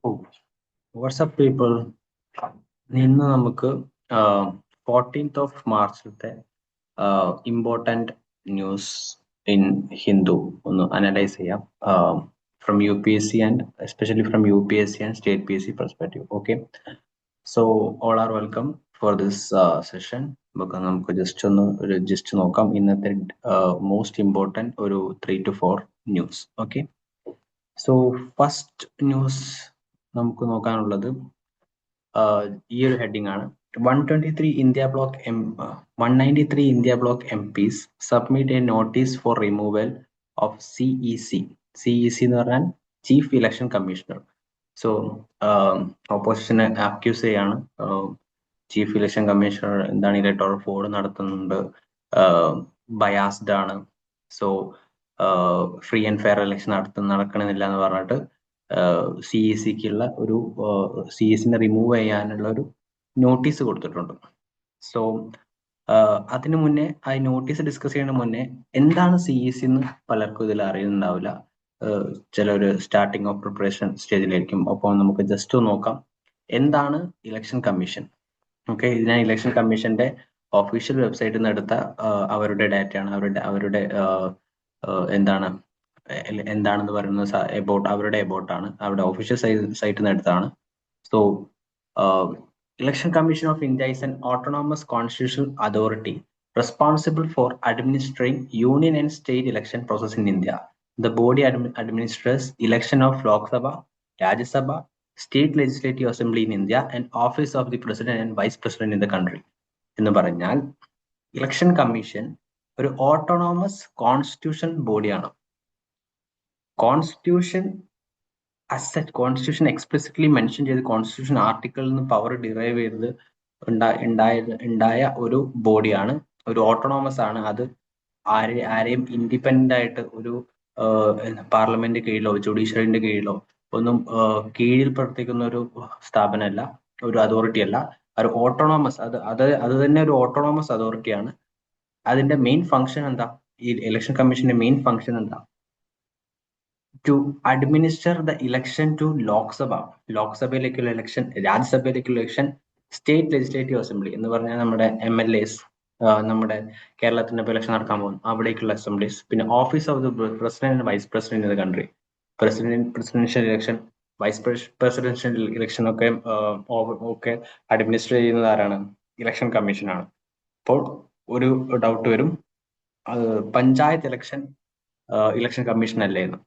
Oh, what's up, people? ഇന്ന് നമുക്ക് 14th of മാർച്ചിലത്തെ ഇമ്പോർട്ടൻറ്റ് ന്യൂസ് ഇൻ ഹിന്ദു ഒന്ന് അനലൈസ് ചെയ്യാം from UPSC and especially from UPSC and state PSC perspective. Okay, so all are welcome for this session. നമുക്ക് just നോക്കാം ഇന്നത്തെ most important ഒരു 3 to 4 news. Okay, so first news നമുക്ക് നോക്കാനുള്ളത് ഈ ഒരു heading ആണ്. 193 India block MPs submit a notice for removal of CEC. CEC എന്ന് പറഞ്ഞാൽ ചീഫ് ഇലക്ഷൻ കമ്മീഷണർ. സോ ഓപ്പോസിഷനെ അക്യൂസ് ചെയ്യാണ്, ചീഫ് ഇലക്ഷൻ കമ്മീഷണർ എന്താണ് ഇലക്ടോറൽ ഫ്രോഡ് നടത്തുന്നുണ്ട്, ബയാസ്ഡ് ആണ്, so free and fair election നടക്കണമെന്നില്ല എന്ന് പറഞ്ഞിട്ട് CECക്കുള്ള ഒരു CECനെ റിമൂവ് ചെയ്യാനുള്ള ഒരു നോട്ടീസ് കൊടുത്തിട്ടുണ്ട്. സോ അതിനു മുന്നേ ആ നോട്ടീസ് ഡിസ്കസ് ചെയ്യുന്നതിന് മുന്നേ എന്താണ് CEC എന്ന് പലർക്കും ഇതിൽ അറിയുന്നുണ്ടാവില്ല. ചിലൊരു സ്റ്റാർട്ടിങ് ഓഫ് പ്രിപ്പറേഷൻ സ്റ്റേജിലായിരിക്കും. അപ്പോൾ നമുക്ക് ജസ്റ്റ് നോക്കാം എന്താണ് ഇലക്ഷൻ കമ്മീഷൻ. ഓക്കെ, ഇതിനെ ഇലക്ഷൻ കമ്മീഷന്റെ ഒഫീഷ്യൽ വെബ്സൈറ്റിൽ നിന്ന് എടുത്ത അവരുടെ ഡാറ്റയാണ്, അവരുടെ എന്താണെന്ന് പറയുന്നത് അവരുടെ ആണ്, അവരുടെ ഒഫീഷ്യൽ സൈറ്റിൽ നിന്ന് എടുത്താണ്. So election commission of India is an autonomous constitutional authority responsible for administering union and state election process in India. The body administers election of Lok Sabha, Rajya Sabha, state legislative assembly in India and office of the president and vice president in the country. എന്ന് പറഞ്ഞാൽ election commission ഒരു autonomous constitution ബോഡിയാണ്. Constitution explicitly mention ചെയ്ത് constitution ആർട്ടിക്കിളിൽ നിന്ന് power derive ചെയ്ത് ഉണ്ടായ ഒരു ബോഡിയാണ്, ഒരു ഓട്ടോണോമസ് ആണ്. അത് ആരെയും ഇൻഡിപെൻഡന്റ് ആയിട്ട് ഒരു പാർലമെന്റ് കീഴിലോ ജുഡീഷ്യറിന്റെ കീഴിലോ ഒന്നും കീഴിൽ പ്രവർത്തിക്കുന്ന ഒരു സ്ഥാപനമല്ല, ഒരു അതോറിറ്റി അല്ല. ഒരു ഓട്ടോണോമസ്, അത് തന്നെ ഒരു ഓട്ടോണോമസ് അതോറിറ്റിയാണ്. അതിന്റെ മെയിൻ ഫംഗ്ഷൻ എന്താ? ഈ ഇലക്ഷൻ കമ്മീഷന്റെ മെയിൻ ഫംഗ്ഷൻ എന്താ? To administer the election to ലോക്സഭയിലേക്കുള്ള ഇലക്ഷൻ, രാജ്യസഭയിലേക്കുള്ള ഇലക്ഷൻ, സ്റ്റേറ്റ് ലെജിസ്ലേറ്റീവ് അസംബ്ലി എന്ന് പറഞ്ഞാൽ നമ്മുടെ MLAs, നമ്മുടെ കേരളത്തിന്റെ ഇലക്ഷൻ നടക്കാൻ പോകുന്നു അവിടേക്കുള്ള അസംബ്ലീസ്, പിന്നെ office of the president and vice president in the country, presidential election, vice presidential election ഒക്കെ അഡ്മിനിസ്റ്റർ ചെയ്യുന്നത് ആരാണ്? ഇലക്ഷൻ കമ്മീഷനാണ്. അപ്പോൾ ഒരു ഡൗട്ട് വരും, പഞ്ചായത്ത് ഇലക്ഷൻ കമ്മീഷൻ അല്ലേ എന്ന്.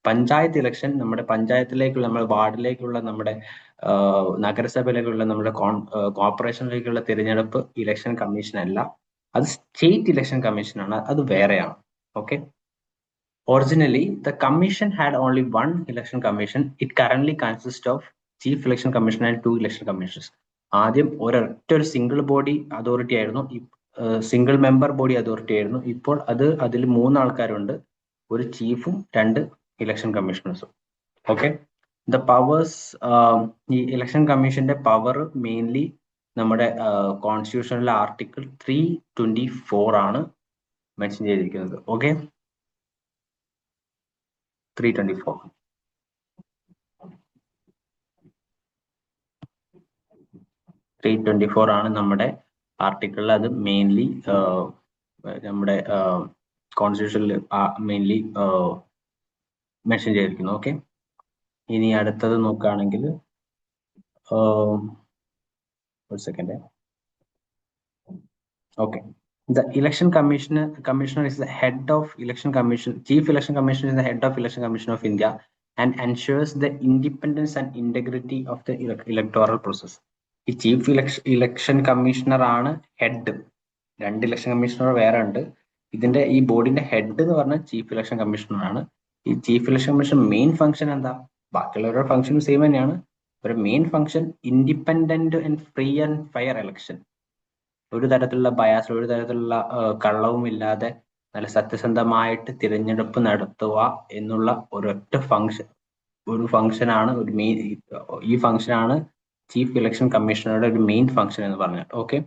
പഞ്ചായത്ത് ഇലക്ഷൻ നമ്മുടെ പഞ്ചായത്തിലേക്കുള്ള, നമ്മുടെ വാർഡിലേക്കുള്ള, നമ്മുടെ നഗരസഭയിലേക്കുള്ള, നമ്മുടെ കോർപ്പറേഷനിലേക്കുള്ള തിരഞ്ഞെടുപ്പ് ഇലക്ഷൻ കമ്മീഷൻ അല്ല, അത് സ്റ്റേറ്റ് ഇലക്ഷൻ കമ്മീഷനാണ്, അത് വേറെയാണ്. Okay, originally the commission had only one election commission. It currently consist of chief election commissioner and 2 election commissioners. ആദ്യം ഒരു സിംഗിൾ ബോഡി അതോറിറ്റി ആയിരുന്നു, സിംഗിൾ മെമ്പർ ബോഡി അതോറിറ്റി ആയിരുന്നു. ഇപ്പോൾ അതിൽ 3 ആൾക്കാരുണ്ട്, ഒരു ചീഫും 2 ഇലക്ഷൻ കമ്മീഷണേഴ്സും. ഓക്കെ, ദ പവേഴ്സ്, ഈ ഇലക്ഷൻ കമ്മീഷന്റെ പവർ മെയിൻലി നമ്മുടെ കോൺസ്റ്റിറ്റ്യൂഷനിലെ ആർട്ടിക്കിൾ 324 ആണ് മെൻഷൻ ചെയ്തിരിക്കുന്നത്. ഓക്കെ, 324 ആണ് നമ്മുടെ ആർട്ടിക്കിളിൽ. അത് മെയിൻലി നമ്മുടെ കോൺസ്റ്റിറ്റ്യൂഷനിൽ മെയിൻലി മെൻഷൻ ചെയ്തിരിക്കുന്നു. ഓക്കെ, ഇനി അടുത്തത് നോക്കുകയാണെങ്കിൽ ഒരു second. Okay, the election commissioner is the head of election commission. Chief election commissioner is the head of election commission of India and ensures the independence and integrity of the electoral process. ഈ chief election commissioner ആണ് head. 2 election commissioner വേറെ ഉണ്ട്. ഇതിന്റെ ഈ ബോർഡിന്റെ head എന്ന് പറഞ്ഞാൽ chief election commissioner ആണ്. ഈ chief election commission main function എന്താ? ബാക്കിയുള്ളവരുടെ ഫംഗ്ഷൻ സെയിം തന്നെയാണ്. ഒരു main function independent and free and fair election, ഒരു തരത്തിലുള്ള ബയാസ്, ഒരു തരത്തിലുള്ള കള്ളവും ഇല്ലാതെ നല്ല സത്യസന്ധമായിട്ട് തിരഞ്ഞെടുപ്പ് നടത്തുക എന്നുള്ള ഒരു ഫംഗ്ഷനാണ് ഈ ഫംഗ്ഷനാണ് ചീഫ് ഇലക്ഷൻ കമ്മീഷണറുടെ ഒരു മെയിൻ ഫംഗ്ഷൻ എന്ന് പറഞ്ഞാൽ. Okay,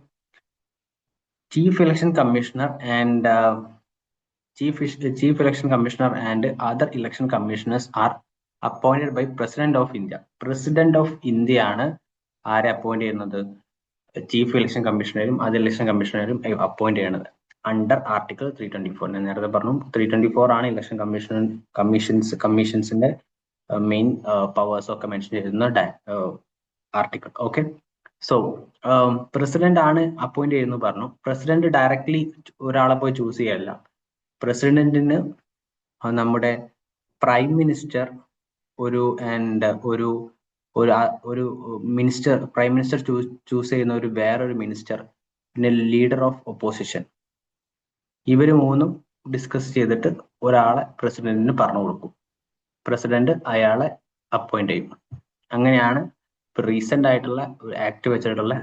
chief election commissioner and chief election commissioner and other election commissioners are appointed by president of India. പ്രസിഡന്റ് ഓഫ് ഇന്ത്യ ആണ് ആരെ അപ്പോയിന്റ് ചെയ്യുന്നത്? ചീഫ് ഇലക്ഷൻ കമ്മീഷണറും അത് ഇലക്ഷൻ കമ്മീഷണറും അപ്പോയിന്റ് ചെയ്യണത് അണ്ടർ ആർട്ടിക്കിൾ 324. ഞാൻ നേരത്തെ പറഞ്ഞു 324 ആണ് ഇലക്ഷൻ കമ്മീഷൻസിന്റെ മെയിൻ പവേഴ്സ് ഒക്കെ മെൻഷൻ ചെയ്യുന്ന ആർട്ടിക്കിൾ. ഓക്കെ, സോ പ്രസിഡന്റ് ആണ് അപ്പോയിന്റ് ചെയ്യുന്നു പറഞ്ഞു. പ്രസിഡന്റ് ഡയറക്ട്ലി ഒരാളെ പോയി ചൂസ് ചെയ്യല്ല. പ്രസിഡന്റിന് നമ്മുടെ പ്രൈം മിനിസ്റ്റർ ഒരു ഒരു മിനിസ്റ്റർ, പ്രൈം മിനിസ്റ്റർ ചൂസ് ചെയ്യുന്ന വേറൊരു മിനിസ്റ്റർ, പിന്നെ ലീഡർ ഓഫ് ഒപ്പോസിഷൻ, ഇവര് മൂന്നും ഡിസ്കസ് ചെയ്തിട്ട് ഒരാളെ പ്രസിഡന്റിന് പറഞ്ഞു കൊടുക്കും. പ്രസിഡന്റ് അയാളെ അപ്പോയിന്റ് ചെയ്യും. അങ്ങനെയാണ് റീസെന്റ് ആയിട്ടുള്ള ആക്ട് വെച്ചിട്ടുള്ള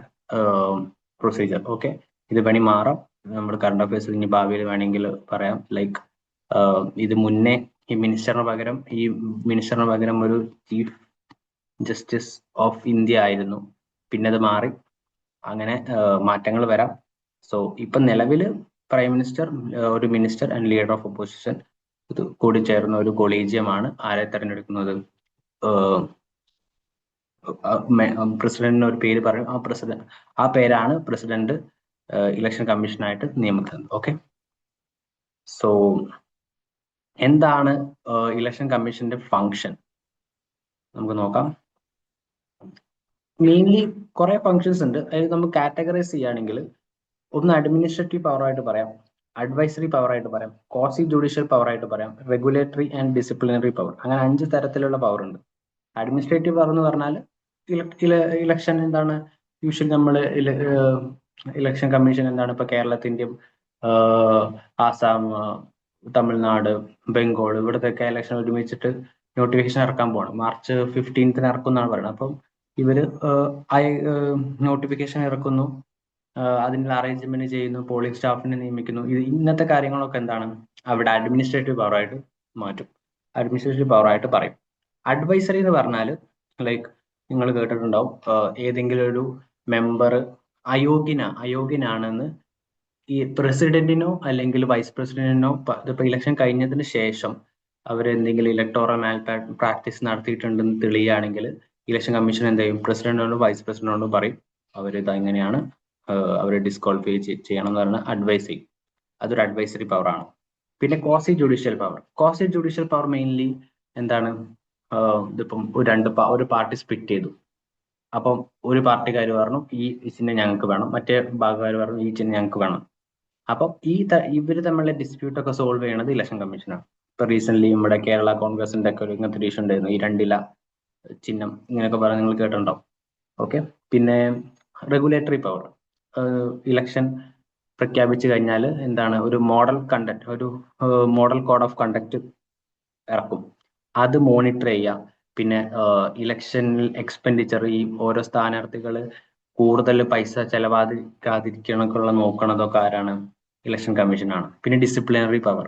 പ്രൊസീജിയർ. ഓക്കെ, ഇത് പണി മാറാം. നമ്മുടെ കറണ്ട് അഫയേഴ്സ് ഇനി ഭാവിയിൽ വേണമെങ്കിൽ പറയാം. ലൈക്ക് ഇത് മുന്നേ ഈ മിനിസ്റ്ററിന് പകരം ഒരു ചീഫ് ജസ്റ്റിസ് ഓഫ് ഇന്ത്യ ആയിരുന്നു. പിന്നെ അത് മാറി. അങ്ങനെ മാറ്റങ്ങൾ വരാം. സോ ഇപ്പൊ നിലവില് പ്രൈം മിനിസ്റ്റർ, ഒരു minister and leader of opposition ഇത് കൂടി ചേർന്ന ഒരു കൊളീജിയമാണ് ആരെ തെരഞ്ഞെടുക്കുന്നത്? പ്രസിഡന്റിന് ഒരു പേര് പറയും. ആ പേരാണ് പ്രസിഡന്റ് ഇലക്ഷൻ കമ്മീഷനായിട്ട് നിയമിക്കുന്നത്. ഓക്കെ, സോ എന്താണ് ഇലക്ഷൻ കമ്മീഷന്റെ ഫങ്ഷൻ? നമുക്ക് നോക്കാം. മെയിൻലി കുറെ ഫങ്ഷൻസ് ഉണ്ട്. അതായത് നമുക്ക് കാറ്റഗറൈസ് ചെയ്യുകയാണെങ്കിൽ ഒന്ന് അഡ്മിനിസ്ട്രേറ്റീവ് പവർ ആയിട്ട് പറയാം, അഡ്വൈസറി പവർ ആയിട്ട് പറയാം, ക്വാസി ജുഡീഷ്യൽ പവർ ആയിട്ട് പറയാം, റെഗുലേറ്ററി ആൻഡ് ഡിസിപ്ലിനറി പവർ. അങ്ങനെ 5 തരത്തിലുള്ള പവർ ഉണ്ട്. അഡ്മിനിസ്ട്രേറ്റീവ് പവർ എന്ന് പറഞ്ഞാൽ ഇലക്ഷൻ എന്താണ് യൂഷ്വലി നമ്മൾ ഇലക്ഷൻ കമ്മീഷൻ എന്താണ് ഇപ്പൊ കേരളത്തിന്റെയും ആസാം, തമിഴ്നാട്, ബംഗാൾ ഇവിടത്തെയൊക്കെ ഇലക്ഷൻ ഒരുമിച്ചിട്ട് നോട്ടിഫിക്കേഷൻ ഇറക്കാൻ പോകണം. March 15 ഇറക്കും എന്നാണ് പറയുന്നത്. അപ്പം ഇവര് നോട്ടിഫിക്കേഷൻ ഇറക്കുന്നു, അതിനുള്ള അറേഞ്ച്മെന്റ് ചെയ്യുന്നു, പോളിംഗ് സ്റ്റാഫിനെ നിയമിക്കുന്നു. ഇന്നത്തെ കാര്യങ്ങളൊക്കെ എന്താണ് അവിടെ അഡ്മിനിസ്ട്രേറ്റീവ് പവർ ആയിട്ട് മാറ്റും, അഡ്മിനിസ്ട്രേറ്റീവ് പവർ ആയിട്ട് പറയും. അഡ്വൈസറി എന്ന് പറഞ്ഞാൽ ലൈക്ക് നിങ്ങൾ കേട്ടിട്ടുണ്ടാവും, ഏതെങ്കിലും ഒരു മെമ്പർ അയോഗ്യനാണെന്ന് ഈ പ്രസിഡന്റിനോ അല്ലെങ്കിൽ വൈസ് പ്രസിഡന്റിനോ ഇപ്പൊ ഇലക്ഷൻ കഴിഞ്ഞതിന് ശേഷം അവരെന്തെങ്കിലും ഇലക്ടോറൽ മാൽ പ്രാക്ടീസ് നടത്തിയിട്ടുണ്ടെന്ന് തെളിയുകയാണെങ്കിൽ ഇലക്ഷൻ കമ്മീഷൻ എന്ത് ചെയ്യും? പ്രസിഡന്റിനോടും വൈസ് പ്രസിഡന്റിനോടും പറയും അവരിത് എങ്ങനെയാണ് അവരെ ഡിസ്ക്വാളിഫൈ ചെയ്യണം എന്ന് പറഞ്ഞാൽ അഡ്വൈസ് ചെയ്യും. അതൊരു അഡ്വൈസറി പവർ ആണ്. പിന്നെ ക്വാസി ജുഡീഷ്യൽ പവർ മെയിൻലി എന്താണ്? ഇതിപ്പം ഒരു പാർട്ടി സ്പ്ലിറ്റ് ചെയ്തു. അപ്പം ഒരു പാർട്ടിക്കാർ പറഞ്ഞു ഈ ചിഹ്നം ഞങ്ങൾക്ക് വേണം, മറ്റേ ഭാഗക്കാർ പറഞ്ഞു ഈ ചിഹ്നം ഞങ്ങൾക്ക് വേണം. അപ്പം ഇവര് തമ്മിലുള്ള ഡിസ്പ്യൂട്ട് ഒക്കെ സോൾവ് ചെയ്യണത് ഇലക്ഷൻ കമ്മീഷനാണ്. ഇപ്പൊ റീസെന്റ് നമ്മുടെ കേരള കോൺഗ്രസിന്റെ ഒക്കെ ഇങ്ങനത്തെ ഒരു ഇഷ്യൂ ഉണ്ടായിരുന്നു, ഈ 2 ഇല ചിഹ്നം ഇങ്ങനെയൊക്കെ പറഞ്ഞ് നിങ്ങൾ കേട്ടിട്ടുണ്ടാവും. ഓക്കെ, പിന്നെ റെഗുലേറ്ററി പവർ, ഇലക്ഷൻ പ്രഖ്യാപിച്ചു കഴിഞ്ഞാൽ എന്താണ് ഒരു മോഡൽ കോഡ് ഓഫ് കണ്ടക്ട് ഇറക്കും. അത് മോണിറ്റർ ചെയ്യാം. പിന്നെ ഇലക്ഷനിൽ എക്സ്പെൻഡിച്ചർ, ഈ ഓരോ സ്ഥാനാർത്ഥികൾ കൂടുതൽ പൈസ ചെലവാക്കാതിരിക്കണൊക്കെ നോക്കണതൊക്കെ ആരാണ്? ഇലക്ഷൻ കമ്മീഷനാണ്. പിന്നെ ഡിസിപ്ലിനറി പവർ,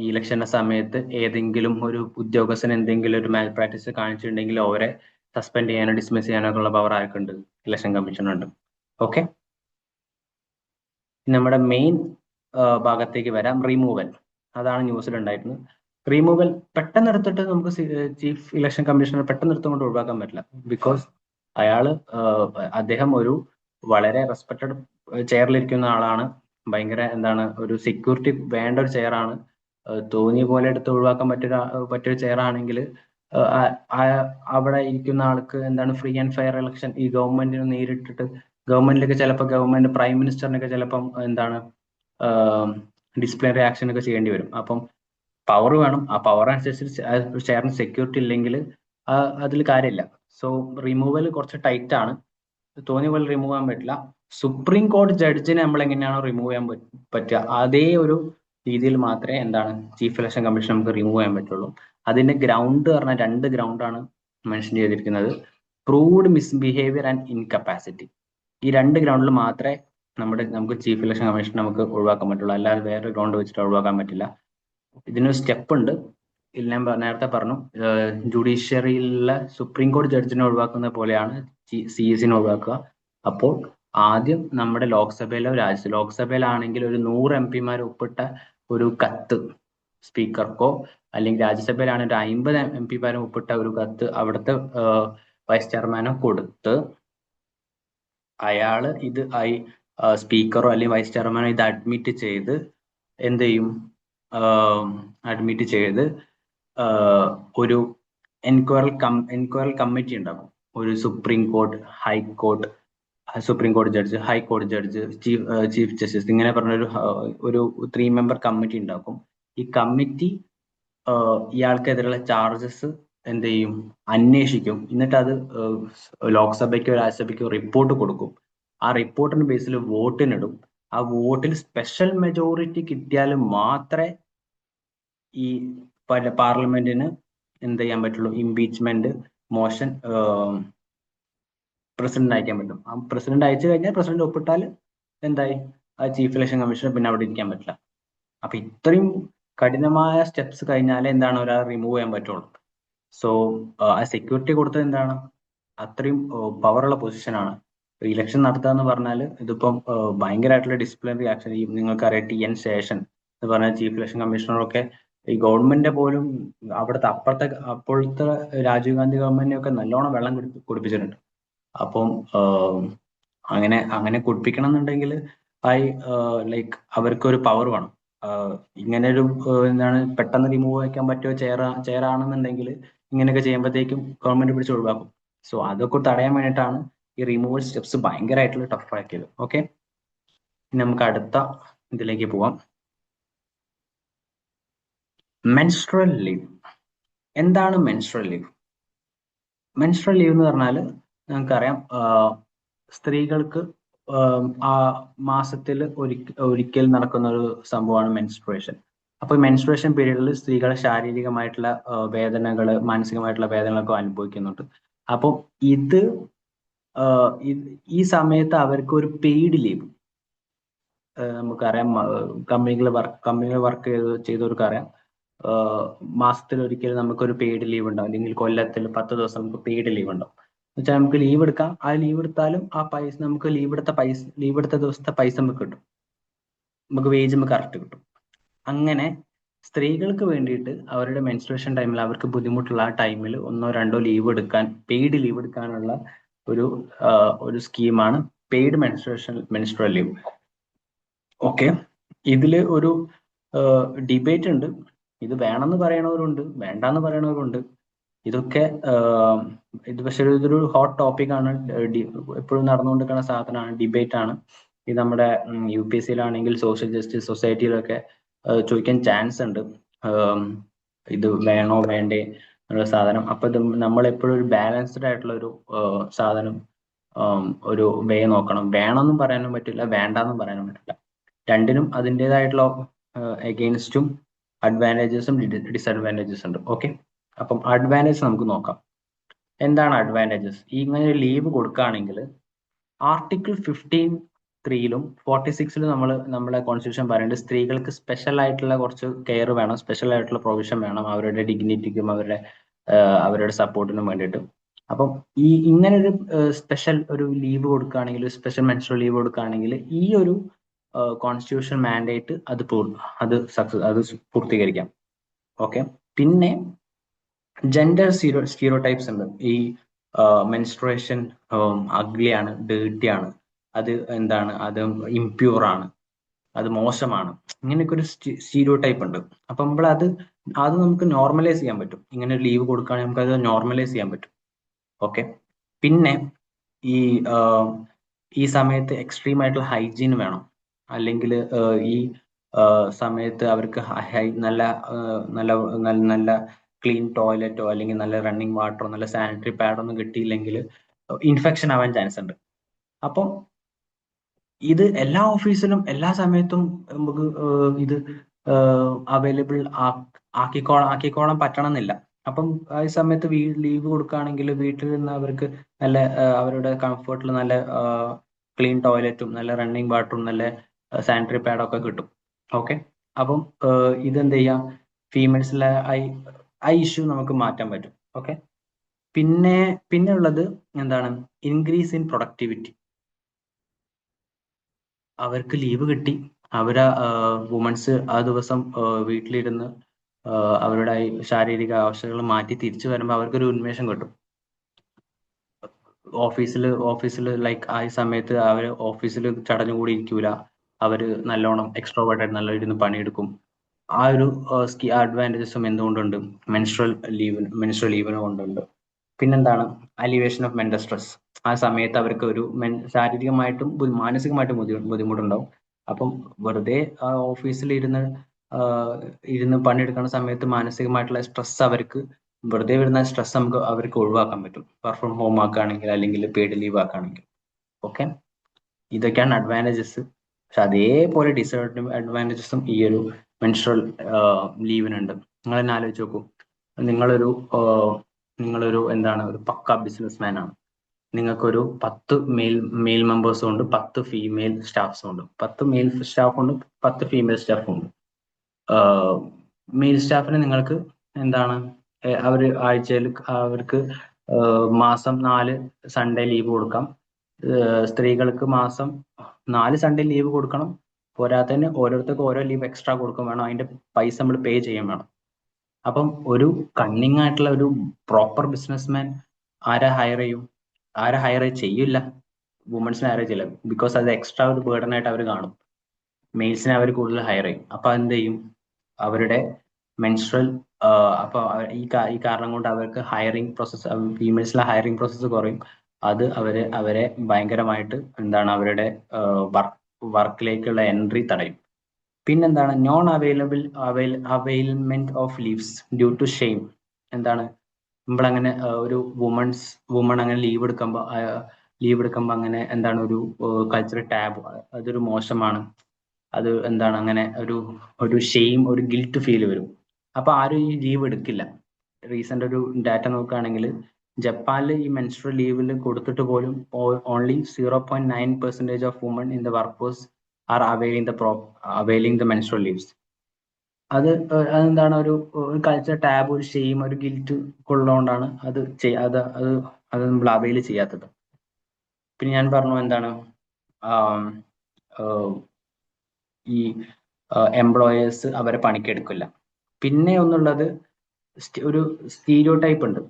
ഈ ഇലക്ഷന്റെ സമയത്ത് ഏതെങ്കിലും ഒരു ഉദ്യോഗസ്ഥൻ എന്തെങ്കിലും ഒരു മാൽ പ്രാക്ടീസ് കാണിച്ചിട്ടുണ്ടെങ്കിൽ അവരെ സസ്പെൻഡ് ചെയ്യാനോ ഡിസ്മിസ് ചെയ്യാനോ ഉള്ള പവർ ആർക്കുണ്ട്? ഇലക്ഷൻ കമ്മീഷനുണ്ട്. ഓക്കെ, നമ്മുടെ മെയിൻ ഭാഗത്തേക്ക് വരാം. റിമൂവൽ, അതാണ് ന്യൂസിൽ ഉണ്ടായിരുന്നത്. റിമൂവൽ പെട്ടെന്ന് എടുത്തിട്ട് നമുക്ക് ചീഫ് ഇലക്ഷൻ കമ്മീഷണർ പെട്ടെന്ന് എടുത്തുകൊണ്ട് ഒഴിവാക്കാൻ പറ്റില്ല. ബിക്കോസ് അദ്ദേഹം ഒരു വളരെ റെസ്പെക്റ്റഡ് ചെയറിലിരിക്കുന്ന ആളാണ്. ഭയങ്കര എന്താണ് ഒരു സെക്യൂരിറ്റി വേണ്ട ഒരു ചെയറാണ്. തോന്നിയ പോലെ എടുത്ത് ഒഴിവാക്കാൻ പറ്റിയൊരു ചെയർ ആണെങ്കിൽ അവിടെ ഇരിക്കുന്ന ആൾക്ക് എന്താണ് ഫ്രീ ആൻഡ് ഫെയർ ഇലക്ഷൻ, ഈ ഗവൺമെന്റിന് നേരിട്ടിട്ട് ഗവൺമെന്റിലൊക്കെ ചിലപ്പോൾ ഗവൺമെന്റ് പ്രൈം മിനിസ്റ്ററിനൊക്കെ ചിലപ്പം എന്താണ് ഡിസിപ്ലിനറി ആക്ഷൻ ഒക്കെ ചെയ്യേണ്ടി വരും. അപ്പം പവർ വേണം. ആ പവർ അനുസരിച്ച് ചെയറിന് സെക്യൂരിറ്റി ഇല്ലെങ്കിൽ അതിൽ കാര്യമില്ല. സോ റിമൂവൽ കുറച്ച് ടൈറ്റ് ആണ്, തോന്നിയ പോലെ റിമൂവ് ചെയ്യാൻ പറ്റില്ല. സുപ്രീം കോടതി ജഡ്ജിനെ നമ്മൾ എങ്ങനെയാണോ റിമൂവ് ചെയ്യാൻ പറ്റുക അതേ ഒരു രീതിയിൽ മാത്രമേ എന്താണ് ചീഫ് ഇലക്ഷൻ കമ്മീഷൻ നമുക്ക് റിമൂവ് ചെയ്യാൻ പറ്റുള്ളൂ. അതിന്റെ ഗ്രൗണ്ട് പറഞ്ഞാൽ 2 ഗ്രൗണ്ടാണ് മെൻഷൻ ചെയ്തിരിക്കുന്നത്: പ്രൂവ്ഡ് മിസ്ബിഹേവിയർ ആൻഡ് ഇൻകപ്പാസിറ്റി. ഈ 2 ഗ്രൗണ്ടിൽ മാത്രമേ നമുക്ക് ചീഫ് ഇലക്ഷൻ കമ്മീഷൻ നമുക്ക് ഒഴിവാക്കാൻ പറ്റുള്ളൂ, അല്ലാതെ വേറെ ഗ്രൗണ്ട് വെച്ചിട്ട് ഒഴിവാക്കാൻ പറ്റില്ല. ഇതിനൊരു സ്റ്റെപ്പ് ഉണ്ട്. ഞാൻ നേരത്തെ പറഞ്ഞു, ജുഡീഷ്യറിയിലെ സുപ്രീം കോടതി ജഡ്ജിനെ ഒഴിവാക്കുന്ന പോലെയാണ് CS-നെ ഒഴിവാക്കുക. അപ്പോൾ ആദ്യം നമ്മുടെ ലോക്സഭയിലോ ലോക്സഭയിലാണെങ്കിൽ ഒരു 100 MP ഒപ്പിട്ട ഒരു കത്ത് സ്പീക്കർക്കോ അല്ലെങ്കിൽ രാജ്യസഭയിലാണ് ഒരു 50 MP ഒപ്പിട്ട ഒരു കത്ത് അവിടുത്തെ വൈസ് ചെയർമാനോ കൊടുത്ത് അയാള് ഇത് സ്പീക്കറോ അല്ലെങ്കിൽ വൈസ് ചെയർമാനോ ഇത് അഡ്മിറ്റ് ചെയ്ത് എന്ത് ചെയ്യും, അഡ്മിറ്റ് ചെയ്ത് ഒരു എൻക്വയറി കമ്മിറ്റി ഉണ്ടാകും. ഒരു സുപ്രീം കോർട്ട്, ഹൈക്കോർട്ട്, സുപ്രീം കോടതി ജഡ്ജ്, ഹൈക്കോടതി ജഡ്ജ്, ചീഫ് ജസ്റ്റിസ്, ഇങ്ങനെ പറഞ്ഞൊരു ഒരു 3 മെമ്പർ കമ്മിറ്റി ഉണ്ടാക്കും. ഈ കമ്മിറ്റി ഇയാൾക്കെതിരെയുള്ള ചാർജസ് എന്ത് ചെയ്യും, അന്വേഷിക്കും. എന്നിട്ട് അത് ലോക്സഭയ്ക്കോ രാജ്യസഭയ്ക്കോ റിപ്പോർട്ട് കൊടുക്കും. ആ റിപ്പോർട്ടിന്റെ ബേസിൽ വോട്ടിനിടും. ആ വോട്ടിൽ സ്പെഷ്യൽ മെജോറിറ്റി കിട്ടിയാൽ മാത്രമേ ഈ പാർലമെന്റിന് എന്ത് ചെയ്യാൻ പറ്റുള്ളൂ, ഇംപീച്ച്മെന്റ് മോഷൻ പ്രസിഡന്റ് അയക്കാൻ പറ്റും. ആ പ്രസിഡന്റ് അയച്ചു കഴിഞ്ഞാൽ പ്രസിഡന്റ് ഒപ്പിട്ടാൽ എന്തായി, ആ ചീഫ് ഇലക്ഷൻ കമ്മീഷണർ പിന്നെ അവിടെ ഇരിക്കാൻ പറ്റില്ല. അപ്പൊ ഇത്രയും കഠിനമായ സ്റ്റെപ്സ് കഴിഞ്ഞാലേ എന്താണ് ഒരാൾ റിമൂവ് ചെയ്യാൻ പറ്റുള്ളൂ. സോ ആ സെക്യൂരിറ്റി കൊടുത്തത് എന്താണ്, അത്രയും പവറുള്ള പൊസിഷനാണ്. ഇലക്ഷൻ നടത്തുക എന്ന് പറഞ്ഞാൽ ഇതിപ്പം ഭയങ്കരമായിട്ടുള്ള ഡിസിപ്ലിനറി ആക്ഷൻ. ഈ നിങ്ങൾക്കറിയാം TN ശേഷൻ എന്ന് പറഞ്ഞ ചീഫ് ഇലക്ഷൻ കമ്മീഷണറൊക്കെ ഈ ഗവൺമെന്റിന്റെ പോലും അവിടുത്തെ അപ്പോഴത്തെ രാജീവ് ഗാന്ധി ഗവൺമെന്റിനെയൊക്കെ നല്ലോണം വെള്ളം കുടിപ്പിച്ചിട്ടുണ്ട്. അപ്പം അങ്ങനെ കുടിപ്പിക്കണം എന്നുണ്ടെങ്കിൽ ലൈക്ക് അവർക്കൊരു പവർ വേണം. ഇങ്ങനെ ഒരു എന്താണ് പെട്ടെന്ന് റിമൂവ് വയ്ക്കാൻ പറ്റുമോ ചെയറാണെന്നുണ്ടെങ്കിൽ ഇങ്ങനെയൊക്കെ ചെയ്യുമ്പോഴത്തേക്കും ഗവൺമെന്റ് പിടിച്ച് ഒഴിവാക്കും. സോ അതൊക്കെ തടയാൻ വേണ്ടിയിട്ടാണ് ഈ റിമൂവൽ സ്റ്റെപ്സ് ഭയങ്കരമായിട്ടുള്ള ടഫ് ആക്കിയത്. ഓക്കെ, ഇനി നമുക്ക് അടുത്ത ഇതിലേക്ക് പോവാം. Menstrual leave. എന്താണ് മെൻസ്ട്രൽ ലീവ്? മെൻസ്ട്രൽ ലീവ് എന്ന് പറഞ്ഞാൽ നമുക്കറിയാം, സ്ത്രീകൾക്ക് ആ മാസത്തിൽ ഒരിക്കൽ നടക്കുന്ന ഒരു സംഭവമാണ് മെൻസ്ട്രുവേഷൻ. അപ്പൊ മെൻസ്ട്രുവേഷൻ പീരീഡിൽ സ്ത്രീകൾ ശാരീരികമായിട്ടുള്ള വേദനകള്, മാനസികമായിട്ടുള്ള വേദനകളൊക്കെ അനുഭവിക്കുന്നുണ്ട്. അപ്പോൾ ഇത് ഈ സമയത്ത് അവർക്ക് ഒരു പെയ്ഡ് ലീവ്, നമുക്കറിയാം കമ്പനികൾ വർക്ക് ചെയ്തവർക്ക് അറിയാം, മാസത്തിൽ ഒരിക്കൽ നമുക്കൊരു പെയ്ഡ് ലീവ് ഉണ്ടാവും, അല്ലെങ്കിൽ കൊല്ലത്തിൽ 10 ദിവസം നമുക്ക് പെയ്ഡ് ലീവ് ഉണ്ടാവും. എന്നുവെച്ചാൽ നമുക്ക് ലീവ് എടുക്കാം. ആ ലീവ് എടുത്താലും ആ പൈസ നമുക്ക് ലീവ് എടുത്ത ദിവസത്തെ പൈസ നമുക്ക് കിട്ടും, നമുക്ക് വേജ് നമുക്ക് കറക്റ്റ് കിട്ടും. അങ്ങനെ സ്ത്രീകൾക്ക് വേണ്ടിയിട്ട് അവരുടെ മെൻസ്ട്രുവേഷൻ ടൈമിൽ അവർക്ക് ബുദ്ധിമുട്ടുള്ള ആ ടൈമിൽ 1-2 ലീവ് എടുക്കാൻ, പെയ്ഡ് ലീവ് എടുക്കാനുള്ള ഒരു സ്കീമാണ് പെയ്ഡ് മെൻസ്ട്രുവൽ ലീവ്. ഓക്കെ, ഇതില് ഒരു ഡിബേറ്റ് ഉണ്ട്. ഇത് വേണമെന്ന് പറയണവരുണ്ട്, വേണ്ടാന്ന് പറയണവരുണ്ട്. ഇതൊക്കെ ഇത് പക്ഷെ ഇതൊരു ഹോട്ട് ടോപ്പിക് ആണ്, എപ്പോഴും നടന്നുകൊണ്ടിരിക്കുന്ന സാധനമാണ്, ഡിബേറ്റ് ആണ്. ഇത് നമ്മുടെ UPSC-യിലാണെങ്കിൽ സോഷ്യൽ ജസ്റ്റിസ് സൊസൈറ്റിയിലൊക്കെ ചോദിക്കാൻ ചാൻസ് ഉണ്ട്, ഇത് വേണോ വേണ്ടേ എന്നുള്ള സാധനം. അപ്പൊ ഇത് നമ്മൾ എപ്പോഴും ഒരു ബാലൻസ്ഡ് ആയിട്ടുള്ള ഒരു സാധനം, ഒരു വേ നോക്കണം. വേണമെന്നും പറയാനും പറ്റില്ല, വേണ്ടാന്നും പറയാനും പറ്റില്ല. രണ്ടിനും അതിൻ്റെതായിട്ടുള്ള എഗെയിൻസ്റ്റും അഡ്വാൻറ്റേജസും ഡിസഡ്വാൻറ്റേജസ് ഉണ്ട്. ഓക്കെ, അപ്പം അഡ്വാൻറ്റേജ് നമുക്ക് നോക്കാം. എന്താണ് അഡ്വാൻറ്റേജസ്? ഇങ്ങനെ ഒരു ലീവ് കൊടുക്കുകയാണെങ്കിൽ ആർട്ടിക്കിൾ 15(3)ലും 46-ലും നമ്മളെ കോൺസ്റ്റിറ്റ്യൂഷൻ പറയുന്നത് സ്ത്രീകൾക്ക് സ്പെഷ്യൽ ആയിട്ടുള്ള കുറച്ച് കെയർ വേണം, സ്പെഷ്യൽ ആയിട്ടുള്ള പ്രൊവിഷൻ വേണം അവരുടെ ഡിഗ്നിറ്റിക്കും അവരുടെ സപ്പോർട്ടിനും വേണ്ടിയിട്ട്. അപ്പം ഇങ്ങനെ ഒരു സ്പെഷ്യൽ ഒരു ലീവ് കൊടുക്കുകയാണെങ്കിൽ, സ്പെഷ്യൽ മെൻസ്ട്രുവൽ ലീവ് കൊടുക്കുകയാണെങ്കിൽ ഈ ഒരു കോൺസ്റ്റിറ്റ്യൂഷൻ മാൻഡേറ്റ് അത് പൂർത്തീകരിക്കാം. ഓക്കെ, പിന്നെ ജെൻഡർ സ്റ്റീരിയോടൈപ്സ് ഉണ്ട്. ഈ മെൻസ്ട്രുവേഷൻ അഗ്ലിയാണ്, ഡേർട്ടിയാണ്, അത് എന്താണ്, അത് ഇംപ്യൂർ ആണ്, അത് മോശമാണ്, ഇങ്ങനെയൊക്കെ ഒരു സ്റ്റീരിയോ ടൈപ്പ് ഉണ്ട്. അപ്പൊ നമ്മൾ അത് നമുക്ക് നോർമലൈസ് ചെയ്യാൻ പറ്റും. ഇങ്ങനെ ഒരു ലീവ് കൊടുക്കുകയാണെങ്കിൽ നമുക്ക് അത് നോർമലൈസ് ചെയ്യാൻ പറ്റും. ഓക്കെ, പിന്നെ ഈ സമയത്ത് എക്സ്ട്രീം ആയിട്ടുള്ള ഹൈജീൻ വേണം. അല്ലെങ്കിൽ ഈ സമയത്ത് അവർക്ക് നല്ല നല്ല നല്ല ക്ലീൻ ടോയ്ലറ്റോ അല്ലെങ്കിൽ നല്ല റണ്ണിങ് വാട്ടറോ നല്ല സാനിറ്ററി പാഡോ ഒന്നും കിട്ടിയില്ലെങ്കിൽ ഇൻഫെക്ഷൻ ആവാൻ ചാൻസ് ഉണ്ട്. അപ്പം ഇത് എല്ലാ ഓഫീസിലും എല്ലാ സമയത്തും നമുക്ക് ഇത് അവൈലബിൾ ആക്കിക്കോളാൻ പറ്റണം എന്നില്ല. അപ്പം ആ സമയത്ത് ലീവ് കൊടുക്കുകയാണെങ്കിൽ വീട്ടിൽ നിന്ന് അവർക്ക് നല്ല അവരുടെ കംഫർട്ടിൽ നല്ല ക്ലീൻ ടോയ്ലറ്റും നല്ല റണ്ണിങ് വാട്ടറും നല്ല സാനിറ്ററി പാഡും ഒക്കെ കിട്ടും. ഓക്കെ, അപ്പം ഇതെന്ത് ചെയ്യാം, ഫീമെയിൽസിലെ ഐ ഇഷ്യൂ നമുക്ക് മാറ്റാൻ പറ്റും. ഓക്കെ, പിന്നെ ഉള്ളത് എന്താണ്, ഇൻക്രീസ് ഇൻ പ്രൊഡക്ടിവിറ്റി. അവർക്ക് ലീവ് കിട്ടി, വുമൻസ് ആ ദിവസം വീട്ടിലിരുന്ന് അവരുടെ ശാരീരിക ആവശ്യങ്ങൾ മാറ്റി തിരിച്ചു വരുമ്പോൾ അവർക്കൊരു ഉന്മേഷം കിട്ടും. ഓഫീസിൽ ലൈക്ക് ആ സമയത്ത് അവർ ഓഫീസിൽ ചടഞ്ഞുകൂടി ഇരിക്കൂല. അവര് നല്ലോണം എക്സ്ട്രോവേർട്ടായിട്ട് നല്ല ഇരുന്ന് പണിയെടുക്കും. ആ ഒരു അഡ്വാൻറ്റേജസും എന്തുകൊണ്ടുണ്ട്? മെൻസ്ട്രൽ ലീവിന് കൊണ്ടുണ്ട്. പിന്നെന്താണ്? Alleviation of mental stress. ആ സമയത്ത് അവർക്ക് ഒരു ശാരീരികമായിട്ടും മാനസികമായിട്ടും ബുദ്ധിമുട്ടുണ്ടാവും. അപ്പം വെറുതെ ഓഫീസിൽ ഇരുന്ന് പണിയെടുക്കുന്ന സമയത്ത് മാനസികമായിട്ടുള്ള സ്ട്രെസ് വെറുതെ വരുന്ന സ്ട്രെസ് അവർക്ക് ഒഴിവാക്കാൻ പറ്റും. വർക്ക് ഫ്രം ഹോം ആക്കുകയാണെങ്കിൽ, അല്ലെങ്കിൽ പെയ്ഡ് ലീവ് ആക്കുകയാണെങ്കിൽ. ഓക്കെ, ഇതൊക്കെയാണ് അഡ്വാൻറ്റേജസ്. പക്ഷെ അതേപോലെ ഡിസഡ്വാൻറ്റേജസും ഈ ഒരു മെൻസ്ട്രൽ ലീവിനുണ്ട്. നിങ്ങൾ തന്നെ ആലോചിച്ച് നോക്കൂ. നിങ്ങളൊരു എന്താണ്, ഒരു പക്ക ബിസിനസ്മാൻ ആണ്. നിങ്ങൾക്കൊരു 10 മെയിൽ മെമ്പേഴ്സും ഉണ്ട്, 10 ഫീമെയിൽ സ്റ്റാഫ്സും ഉണ്ട്. 10 മെയിൽ സ്റ്റാഫും ഉണ്ട്, 10 ഫീമെയിൽ സ്റ്റാഫും ഉണ്ട്. മെയിൽ സ്റ്റാഫിന് നിങ്ങൾക്ക് എന്താണ്, ആഴ്ചയിൽ അവർക്ക് മാസം 4 സൺഡേ ലീവ് കൊടുക്കാം. സ്ത്രീകൾക്ക് മാസം 4 സൺഡേ ലീവ് കൊടുക്കണം. പോരാത്തതിന് ഓരോരുത്തർക്ക് ഓരോ ലീവ് എക്സ്ട്രാ കൊടുക്കും വേണം. അതിന്റെ പൈസ നമ്മൾ പേ ചെയ്യാൻ വേണം. അപ്പം ഒരു കണ്ണിങ് ആയിട്ടുള്ള ഒരു പ്രോപ്പർ ബിസിനസ്മാൻ ആരെ ഹയർ ചെയ്യും? ചെയ്യില്ല. വുമൻസിനെ ഹയർ ചെയ്യില്ല. ബിക്കോസ് അത് എക്സ്ട്രാ ഒരു ബേർഡൻ ആയിട്ട് അവർ കാണും. മെയിൽസിനെ അവർ കൂടുതൽ ഹയർ ചെയ്യും. അപ്പൊ എന്ത് ചെയ്യും? അവരുടെ മെൻസ്ട്രൽ അപ്പൊ ഈ കാരണം കൊണ്ട് അവർക്ക് ഹയറിംഗ് പ്രോസസ്സ്, ഫീമെയിൽസിലെ ഹയറിംഗ് പ്രോസസ്സ് കുറയും. അത് അവരെ ഭയങ്കരമായിട്ട് എന്താണ്, അവരുടെ വർക്കിലേക്കുള്ള എൻട്രി തടയും. പിന്നെന്താണ്? Non availment of leaves due to shame. എന്താണ്? നമ്മളങ്ങനെ ഒരു വുമൺ അങ്ങനെ ലീവ് എടുക്കുമ്പോൾ അങ്ങനെ എന്താണ്, ഒരു കൾച്ചറൽ ടാബ്, അതൊരു മോശമാണ്. അത് എന്താണ്, അങ്ങനെ ഒരു ഷെയിം, ഒരു ഗിൽറ്റ് ഫീൽ വരും. അപ്പൊ ആരും ഈ ലീവ് എടുക്കില്ല. റീസെന്റ് ഒരു ഡാറ്റ നോക്കുകയാണെങ്കിൽ ജപ്പാനിൽ ഈ മെൻസ്ട്രൽ ലീവിൽ കൊടുത്തിട്ട് പോലും only 0.9% of women in the work force are availing the menstrual leaves. അതെന്താണ്, ഒരു കൾച്ചർ ടാബ്, ഒരു ഷെയിം, ഒരു ഗിൽറ്റ് ഉള്ളതുകൊണ്ടാണ് അത് നമ്മൾ അവൈൽ ചെയ്യാത്തത്. പിന്നെ ഞാൻ പറഞ്ഞു എന്താണ്, ഈ എംപ്ലോയേഴ്സ് അവരെ പണിക്കെടുക്കില്ല. പിന്നെ ഒന്നുള്ളത്, ഒരു സ്റ്റീരിയോ ടൈപ്പ് ഉണ്ട്.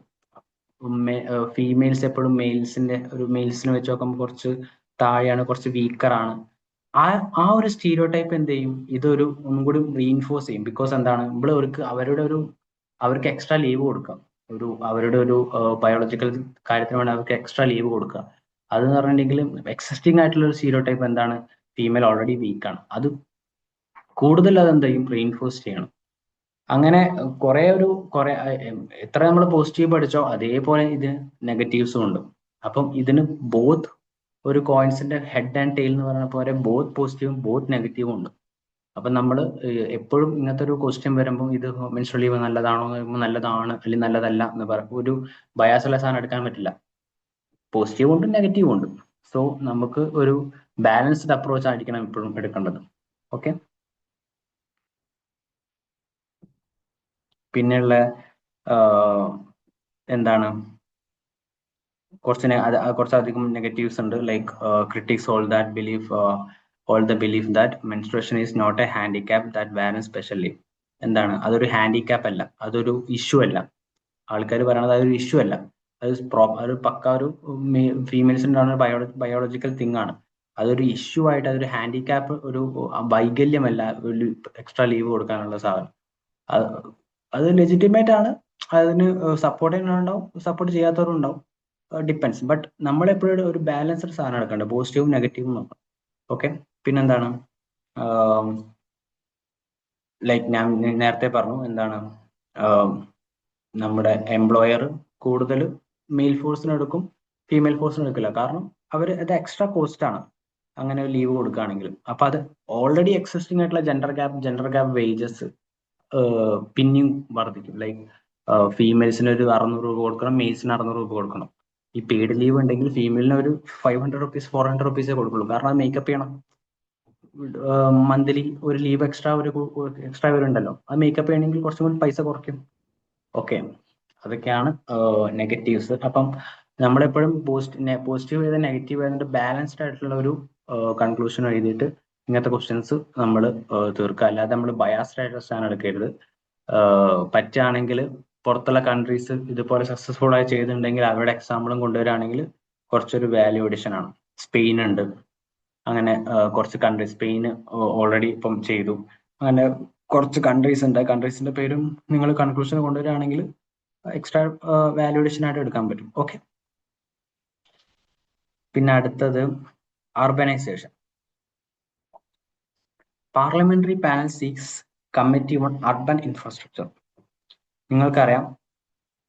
ഫീമെയിൽസ് എപ്പോഴും മെയിൽസിനെ വെച്ച് നോക്കുമ്പോൾ കുറച്ച് താഴെയാണ്, കുറച്ച് വീക്കറാണ്. ആ ഒരു സ്റ്റീരിയോ ടൈപ്പ് എന്ത് ചെയ്യും? ഇതൊരു ഒന്നും കൂടി റീഇൻഫോഴ്സ് ചെയ്യും. ബിക്കോസ് എന്താണ്, നമ്മൾ അവർക്ക് എക്സ്ട്രാ ലീവ് കൊടുക്കാം. അവരുടെ ഒരു ബയോളജിക്കൽ കാര്യത്തിന് വേണ്ടി അവർക്ക് എക്സ്ട്രാ ലീവ് കൊടുക്കുക. അതെന്ന് പറഞ്ഞിട്ടുണ്ടെങ്കിൽ എക്സിസ്റ്റിംഗ് ആയിട്ടുള്ള ഒരു സ്റ്റീരിയോ ടൈപ്പ് എന്താണ്, ഫീമെയിൽ ഓൾറെഡി വീക്കാണ്. അത് കൂടുതൽ അതെന്ത് ചെയ്യും? റീഇൻഫോഴ്സ് ചെയ്യണം. അങ്ങനെ കുറെ എത്ര നമ്മൾ പോസിറ്റീവ് പഠിച്ചോ അതേപോലെ ഇതിന് നെഗറ്റീവ്സും ഉണ്ട്. അപ്പം ഇതിന് ബോത്ത് ഒരു കോയിൻസിന്റെ ഹെഡ് ആൻഡ് ടെയിൽ എന്ന് പറയുന്ന പോലെ ബോത്ത് പോസിറ്റീവും ബോത്ത് നെഗറ്റീവും ഉണ്ട്. അപ്പൊ നമ്മൾ എപ്പോഴും ഇങ്ങനത്തെ ഒരു ക്വസ്റ്റ്യൻ വരുമ്പോൾ ഇത് മെൻസ്ട്രൽ ലീവ് നല്ലതാണോ എന്ന് പറയുമ്പോൾ നല്ലതാണ് അല്ലെങ്കിൽ നല്ലതല്ല എന്ന് പറയും. ഒരു ബയാസുള്ള സാധനം എടുക്കാൻ പറ്റില്ല. പോസിറ്റീവും ഉണ്ട് നെഗറ്റീവും ഉണ്ട്. സോ നമുക്ക് ഒരു ബാലൻസ്ഡ് അപ്രോച്ച് ആയിരിക്കണം എപ്പോഴും എടുക്കേണ്ടത്. ഓക്കെ, പിന്നെയുള്ള എന്താണ്, കുറച്ചധികം നെഗറ്റീവ്സ് ഉണ്ട്. Like critics all the belief that menstruation is not a handicap that warrants special leave. എന്താണ്? അതൊരു ഹാൻഡിക്യാപ്പ് അല്ല, അതൊരു ഇഷ്യൂ അല്ല. ആൾക്കാർ പറയണത് അതൊരു ഇഷ്യൂ അല്ല. അത് പക്ക ഒരു ഫീമെയിൽസിൻ്റെ ബയോളജിക്കൽ തിങ് ആണ്. അതൊരു ഇഷ്യൂ ആയിട്ട്, അതൊരു ഹാൻഡിക്യാപ്പ്, ഒരു വൈകല്യമല്ല ഒരു എക്സ്ട്രാ ലീവ് കൊടുക്കാനുള്ള സാധനം. അത് ലെജിറ്റിമേറ്റ് ആണ്. അതിന് സപ്പോർട്ട് ചെയ്യുന്നവരുണ്ടാവും, സപ്പോർട്ട് ചെയ്യാത്തവരും ഉണ്ടാവും. ഡിപ്പെൻസ്. ബട്ട് നമ്മളെപ്പോഴും ഒരു ബാലൻസ്ഡ് സാധനം എടുക്കേണ്ടത്, പോസിറ്റീവും നെഗറ്റീവും നോക്കണം. ഓക്കെ, പിന്നെന്താണ്, ലൈക്ക് ഞാൻ നേരത്തെ പറഞ്ഞു എന്താണ്, നമ്മുടെ എംപ്ലോയർ കൂടുതൽ മെയിൽ ഫോഴ്സിന് എടുക്കും, ഫീമെയിൽ ഫോഴ്സിന് എടുക്കില്ല. കാരണം അത് എക്സ്ട്രാ കോസ്റ്റ് ആണ് അങ്ങനെ ലീവ് കൊടുക്കുകയാണെങ്കിൽ. അപ്പൊ അത് ഓൾറെഡി എക്സിസ്റ്റിംഗ് ആയിട്ടുള്ള ജെൻഡർ ഗ്യാപ്പ് വേജസ് പിന്നെയും വർദ്ധിക്കും. ലൈക്ക് ഫീമെയിൽസിന് ഒരു 600 രൂപ കൊടുക്കണം, മെയിൽസിന് 600 രൂപ കൊടുക്കണം. ഈ പെയ്ഡ് ലീവ് ഉണ്ടെങ്കിൽ ഫീമെയിലിന് ഒരു 500 റുപ്പീസ് 400 റുപ്പീസേ കൊടുക്കുള്ളൂ. കാരണം അത് മേക്കപ്പ് ചെയ്യണം. മന്ത്ലി ഒരു ലീവ് എക്സ്ട്രാ വരുന്നുണ്ടല്ലോ, അത് മേക്കപ്പ് ചെയ്യണമെങ്കിൽ കുറച്ചും കൂടി പൈസ കുറയ്ക്കും. ഓക്കെ, അതൊക്കെയാണ് നെഗറ്റീവ്സ്. അപ്പം നമ്മളെപ്പോഴും പോസിറ്റീവ് ചെയ്ത നെഗറ്റീവ് ആയതുകൊണ്ട് ബാലൻസ്ഡ് ആയിട്ടുള്ള ഒരു കൺക്ലൂഷൻ എഴുതിയിട്ട് ഇങ്ങനത്തെ ക്വസ്റ്റ്യൻസ് നമ്മൾ തീർക്കുക. അല്ലാതെ നമ്മൾ ബയാസ്ഡ് ആയിട്ടുള്ള സ്റ്റാൻഡ് എടുക്കരുത്. പറ്റുകയാണെങ്കിൽ പുറത്തുള്ള കൺട്രീസ് ഇതുപോലെ സക്സസ്ഫുൾ ആയി ചെയ്തിട്ടുണ്ടെങ്കിൽ അവരുടെ എക്സാമ്പിളും കൊണ്ടുവരികയാണെങ്കിൽ കുറച്ചൊരു വാല്യൂ അഡിഷൻ ആണ്. സ്പെയിൻ ഉണ്ട്, അങ്ങനെ കുറച്ച് കൺട്രീസ്. സ്പെയിന് ഓൾറെഡി ഇപ്പം ചെയ്തു. അങ്ങനെ കുറച്ച് കൺട്രീസ് ഉണ്ട്. കൺട്രീസിന്റെ പേരും നിങ്ങൾ കൺക്ലൂഷൻ കൊണ്ടുവരികയാണെങ്കിൽ എക്സ്ട്രാ വാല്യൂ അഡിഷൻ ആയിട്ട് എടുക്കാൻ പറ്റും. ഓക്കെ. പിന്നെ അടുത്തത് urbanisation. Parliamentary panel seeks committee on urban infrastructure. നിങ്ങൾക്കറിയാം,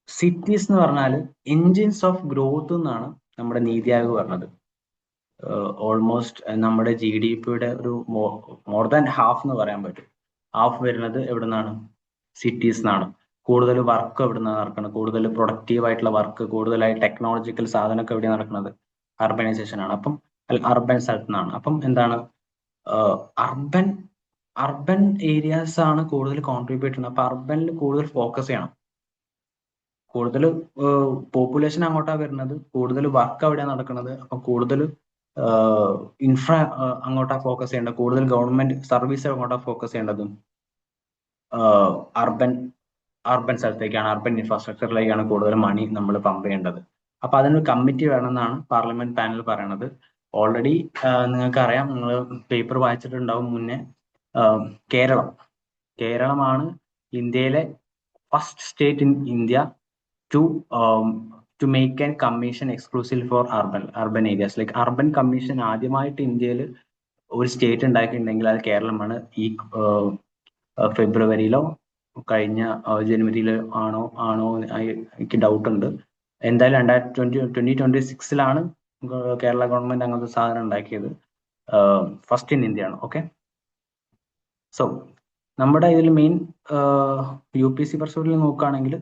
സിറ്റീസ് എന്ന് പറഞ്ഞാൽ എൻജിൻസ് ഓഫ് ഗ്രോത്ത് എന്നാണ് നമ്മുടെ നീതി ആയോഗ് പറഞ്ഞത്. ഓൾമോസ്റ്റ് നമ്മുടെ GDP-യുടെ ഒരു മോർ ദാൻ ഹാഫ് എന്ന് പറയാൻ പറ്റും. ഹാഫ് വരുന്നത് എവിടെ നിന്നാണ്? സിറ്റീസ് നിന്നാണ്. കൂടുതൽ വർക്ക് എവിടെ നിന്നാണ് നടക്കുന്നത്? കൂടുതൽ പ്രൊഡക്റ്റീവ് ആയിട്ടുള്ള വർക്ക്, കൂടുതലായി ടെക്നോളജിക്കൽ സാധനമൊക്കെ എവിടെയാണ് നടക്കുന്നത്? അർബനൈസേഷൻ ആണ്. അപ്പം അർബൻ സ്ഥലത്ത് നിന്നാണ്. അപ്പം എന്താണ്, അർബൻ അർബൻ ഏരിയാസ് ആണ് കൂടുതൽ കോൺട്രിബ്യൂട്ട് ചെയ്യുന്നത്. അപ്പൊ അർബനിൽ കൂടുതൽ ഫോക്കസ് ചെയ്യണം. കൂടുതൽ പോപ്പുലേഷൻ അങ്ങോട്ടാണ് വരുന്നത്, കൂടുതൽ വർക്ക് അവിടെയാണ് നടക്കുന്നത്. അപ്പൊ കൂടുതൽ ഇൻഫ്ര അങ്ങോട്ടാ ഫോക്കസ് ചെയ്യേണ്ടത്, കൂടുതൽ ഗവൺമെന്റ് സർവീസ് അങ്ങോട്ടാ ഫോക്കസ് ചെയ്യേണ്ടത് അർബൻ സ്ഥലത്തേക്കാണ്, അർബൻ ഇൻഫ്രാസ്ട്രക്ചറിലേക്കാണ് കൂടുതൽ മണി നമ്മൾ പമ്പ് ചെയ്യേണ്ടത്. അപ്പൊ അതിനൊരു കമ്മിറ്റി വേണമെന്നാണ് പാർലമെന്റ് പാനൽ പറയണത്. ഓൾറെഡി നിങ്ങൾക്ക് അറിയാം, നിങ്ങൾ പേപ്പർ വായിച്ചിട്ടുണ്ടാവും മുന്നേ. കേരളമാണ് ഇന്ത്യയിലെ first state in India to make an commission exclusive for urban areas. Like urban commission ആദ്യമായിട്ട് ഇന്ത്യയിൽ ഒരു സ്റ്റേറ്റ് ഉണ്ടാക്കിയിട്ടുണ്ടെങ്കിൽ അത് കേരളമാണ്. ഈ ഫെബ്രുവരിയിലോ കഴിഞ്ഞ ജനുവരിയിലോ ആണോ എനിക്ക് ഡൗട്ട് ഉണ്ട്. എന്തായാലും 2026 കേരള ഗവൺമെന്റ് അങ്ങനത്തെ സാധനം ഉണ്ടാക്കിയത്. ഫസ്റ്റ് ഇൻ ഇന്ത്യ ആണ്. ഓക്കെ. സോ നമ്മുടെ ഇതിൽ മെയിൻ UPSC പർസൂട്ടിൽ നോക്കുകയാണെങ്കിൽ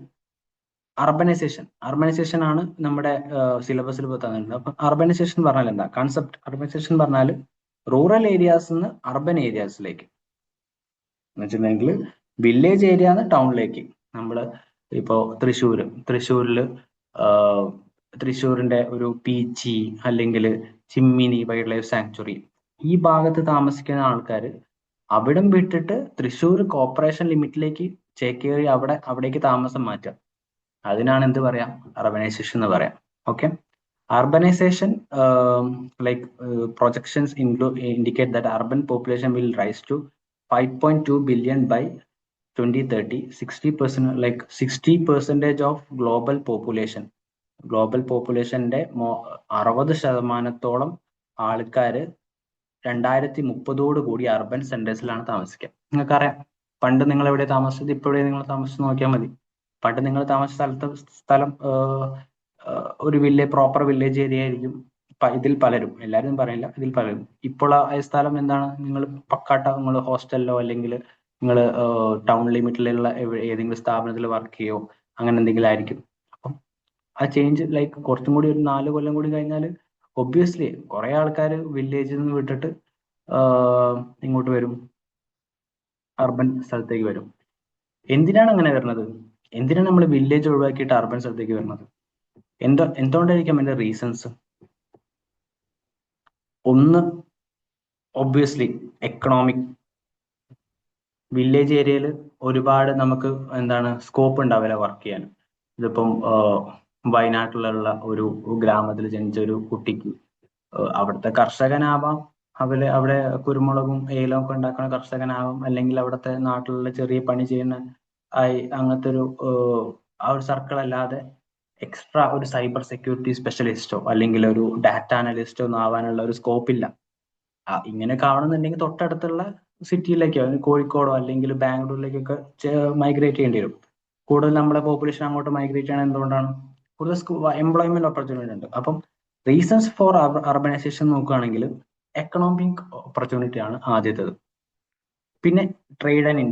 അർബനൈസേഷൻ ആണ് നമ്മുടെ സിലബസിൽ തന്നിട്ടുണ്ട്. അപ്പൊ അർബനൈസേഷൻ പറഞ്ഞാൽ എന്താ കൺസെപ്റ്റ്? അർബനൈസേഷൻ പറഞ്ഞാൽ റൂറൽ ഏരിയാസ് നിന്ന് അർബൻ ഏരിയാസിലേക്ക് എന്ന് വെച്ചിട്ടുണ്ടെങ്കിൽ വില്ലേജ് ഏരിയ നിന്ന് ടൗണിലേക്ക്. നമ്മൾ ഇപ്പോ തൃശ്ശൂരിന്റെ ഒരു പീച്ചി അല്ലെങ്കിൽ ചിമ്മിനി വൈൽഡ് ലൈഫ് സാങ്ച്വറി, ഈ ഭാഗത്ത് താമസിക്കുന്ന ആൾക്കാർ അവിടം വിട്ടിട്ട് തൃശ്ശൂർ കോർപ്പറേഷൻ ലിമിറ്റിലേക്ക് ചേക്കേറി അവിടേക്ക് താമസം മാറ്റുക. അതിനാണ് എന്ത് പറയാം? അർബനൈസേഷൻ എന്ന് പറയാം. Okay. Urbanization, projections indicate that urban population will rise to 5.2 billion by 2030. 60% of global population. Global പോപ്പുലേഷന്റെ 60% ആൾക്കാര് 2030 കൂടി അർബൻ സെന്റേഴ്സിലാണ് താമസിക്കുക. നിങ്ങൾക്കറിയാം, പണ്ട് നിങ്ങൾ എവിടെ താമസിച്ചത്, ഇപ്പോൾ എവിടെ നിങ്ങൾ താമസിച്ച് നോക്കിയാൽ മതി. പണ്ട് നിങ്ങൾ താമസിച്ച സ്ഥലം ഒരു പ്രോപ്പർ വില്ലേജ് ഏരിയ ആയിരിക്കും. ഇതിൽ പലരും, എല്ലാവരും പറയില്ല, ഇതിൽ പലരും. ഇപ്പോൾ ആ സ്ഥലം എന്താണ്? നിങ്ങൾ പക്കാട്ട നിങ്ങൾ ഹോസ്റ്റലിലോ അല്ലെങ്കിൽ നിങ്ങൾ ടൗൺ ലിമിറ്റിലുള്ള ഏതെങ്കിലും സ്ഥാപനത്തിൽ വർക്ക് ചെയ്യോ അങ്ങനെ എന്തെങ്കിലും ആയിരിക്കും. അപ്പം ആ ചേഞ്ച് കുറച്ചും കൂടി ഒരു 4 കൊല്ലം കൂടി കഴിഞ്ഞാൽ ഒബ്വിയസ്ലി കുറെ ആൾക്കാർ വില്ലേജിൽ നിന്ന് വിട്ടിട്ട് ഇങ്ങോട്ട് വരും, അർബൻ സ്ഥലത്തേക്ക് വരും. എന്തിനാണ് അങ്ങനെ വരുന്നത്? എന്തിനാണ് നമ്മൾ വില്ലേജ് ഒഴിവാക്കിയിട്ട് അർബൻ സ്ഥലത്തേക്ക് വരുന്നത്? എന്തുകൊണ്ടായിരിക്കാം അതിന്റെ റീസൺസ്? ഒന്ന്, ഒബ്വിയസ്ലി എക്കണോമിക്. വില്ലേജ് ഏരിയയിൽ ഒരുപാട് നമുക്ക് സ്കോപ്പ് ഉണ്ടാവില്ല വർക്ക് ചെയ്യാൻ. ഇതിപ്പം വയനാട്ടിലുള്ള ഒരു ഗ്രാമത്തിൽ ജനിച്ച ഒരു കുട്ടിക്ക് അവിടുത്തെ കർഷകനാവാം, അവിടെ കുരുമുളകും ഏലവും ഒക്കെ ഉണ്ടാക്കുന്ന കർഷകനാവാം, അല്ലെങ്കിൽ അവിടുത്തെ നാട്ടിലുള്ള ചെറിയ പണി ചെയ്യുന്ന അങ്ങനത്തെ ആ ഒരു സർക്കിൾ അല്ലാതെ എക്സ്ട്രാ ഒരു സൈബർ സെക്യൂരിറ്റി സ്പെഷ്യലിസ്റ്റോ അല്ലെങ്കിൽ ഒരു ഡാറ്റ അനലിസ്റ്റോ ഒന്നും ആവാനുള്ള ഒരു സ്കോപ്പ് ഇല്ല. ഇങ്ങനെയൊക്കെ ആവണമെന്നുണ്ടെങ്കിൽ തൊട്ടടുത്തുള്ള സിറ്റിയിലേക്കോ കോഴിക്കോടോ അല്ലെങ്കിൽ ബാംഗ്ലൂരിലേക്കൊക്കെ മൈഗ്രേറ്റ് ചെയ്യേണ്ടി വരും. കൂടുതൽ നമ്മുടെ പോപ്പുലേഷൻ അങ്ങോട്ട് മൈഗ്രേറ്റ് ചെയ്യണം. എന്തുകൊണ്ടാണ്? കൂടുതൽ എംപ്ലോയ്മെന്റ് ഓപ്പർച്യൂണിറ്റി ഉണ്ട്. അപ്പം റീസൺസ് ഫോർ അർബനൈസേഷൻ നോക്കുകയാണെങ്കിൽ എക്കണോമിക് ഓപ്പർച്യൂണിറ്റി ആണ് ആദ്യത്തേത്. പിന്നെ ട്രേഡ് ആൻഡ്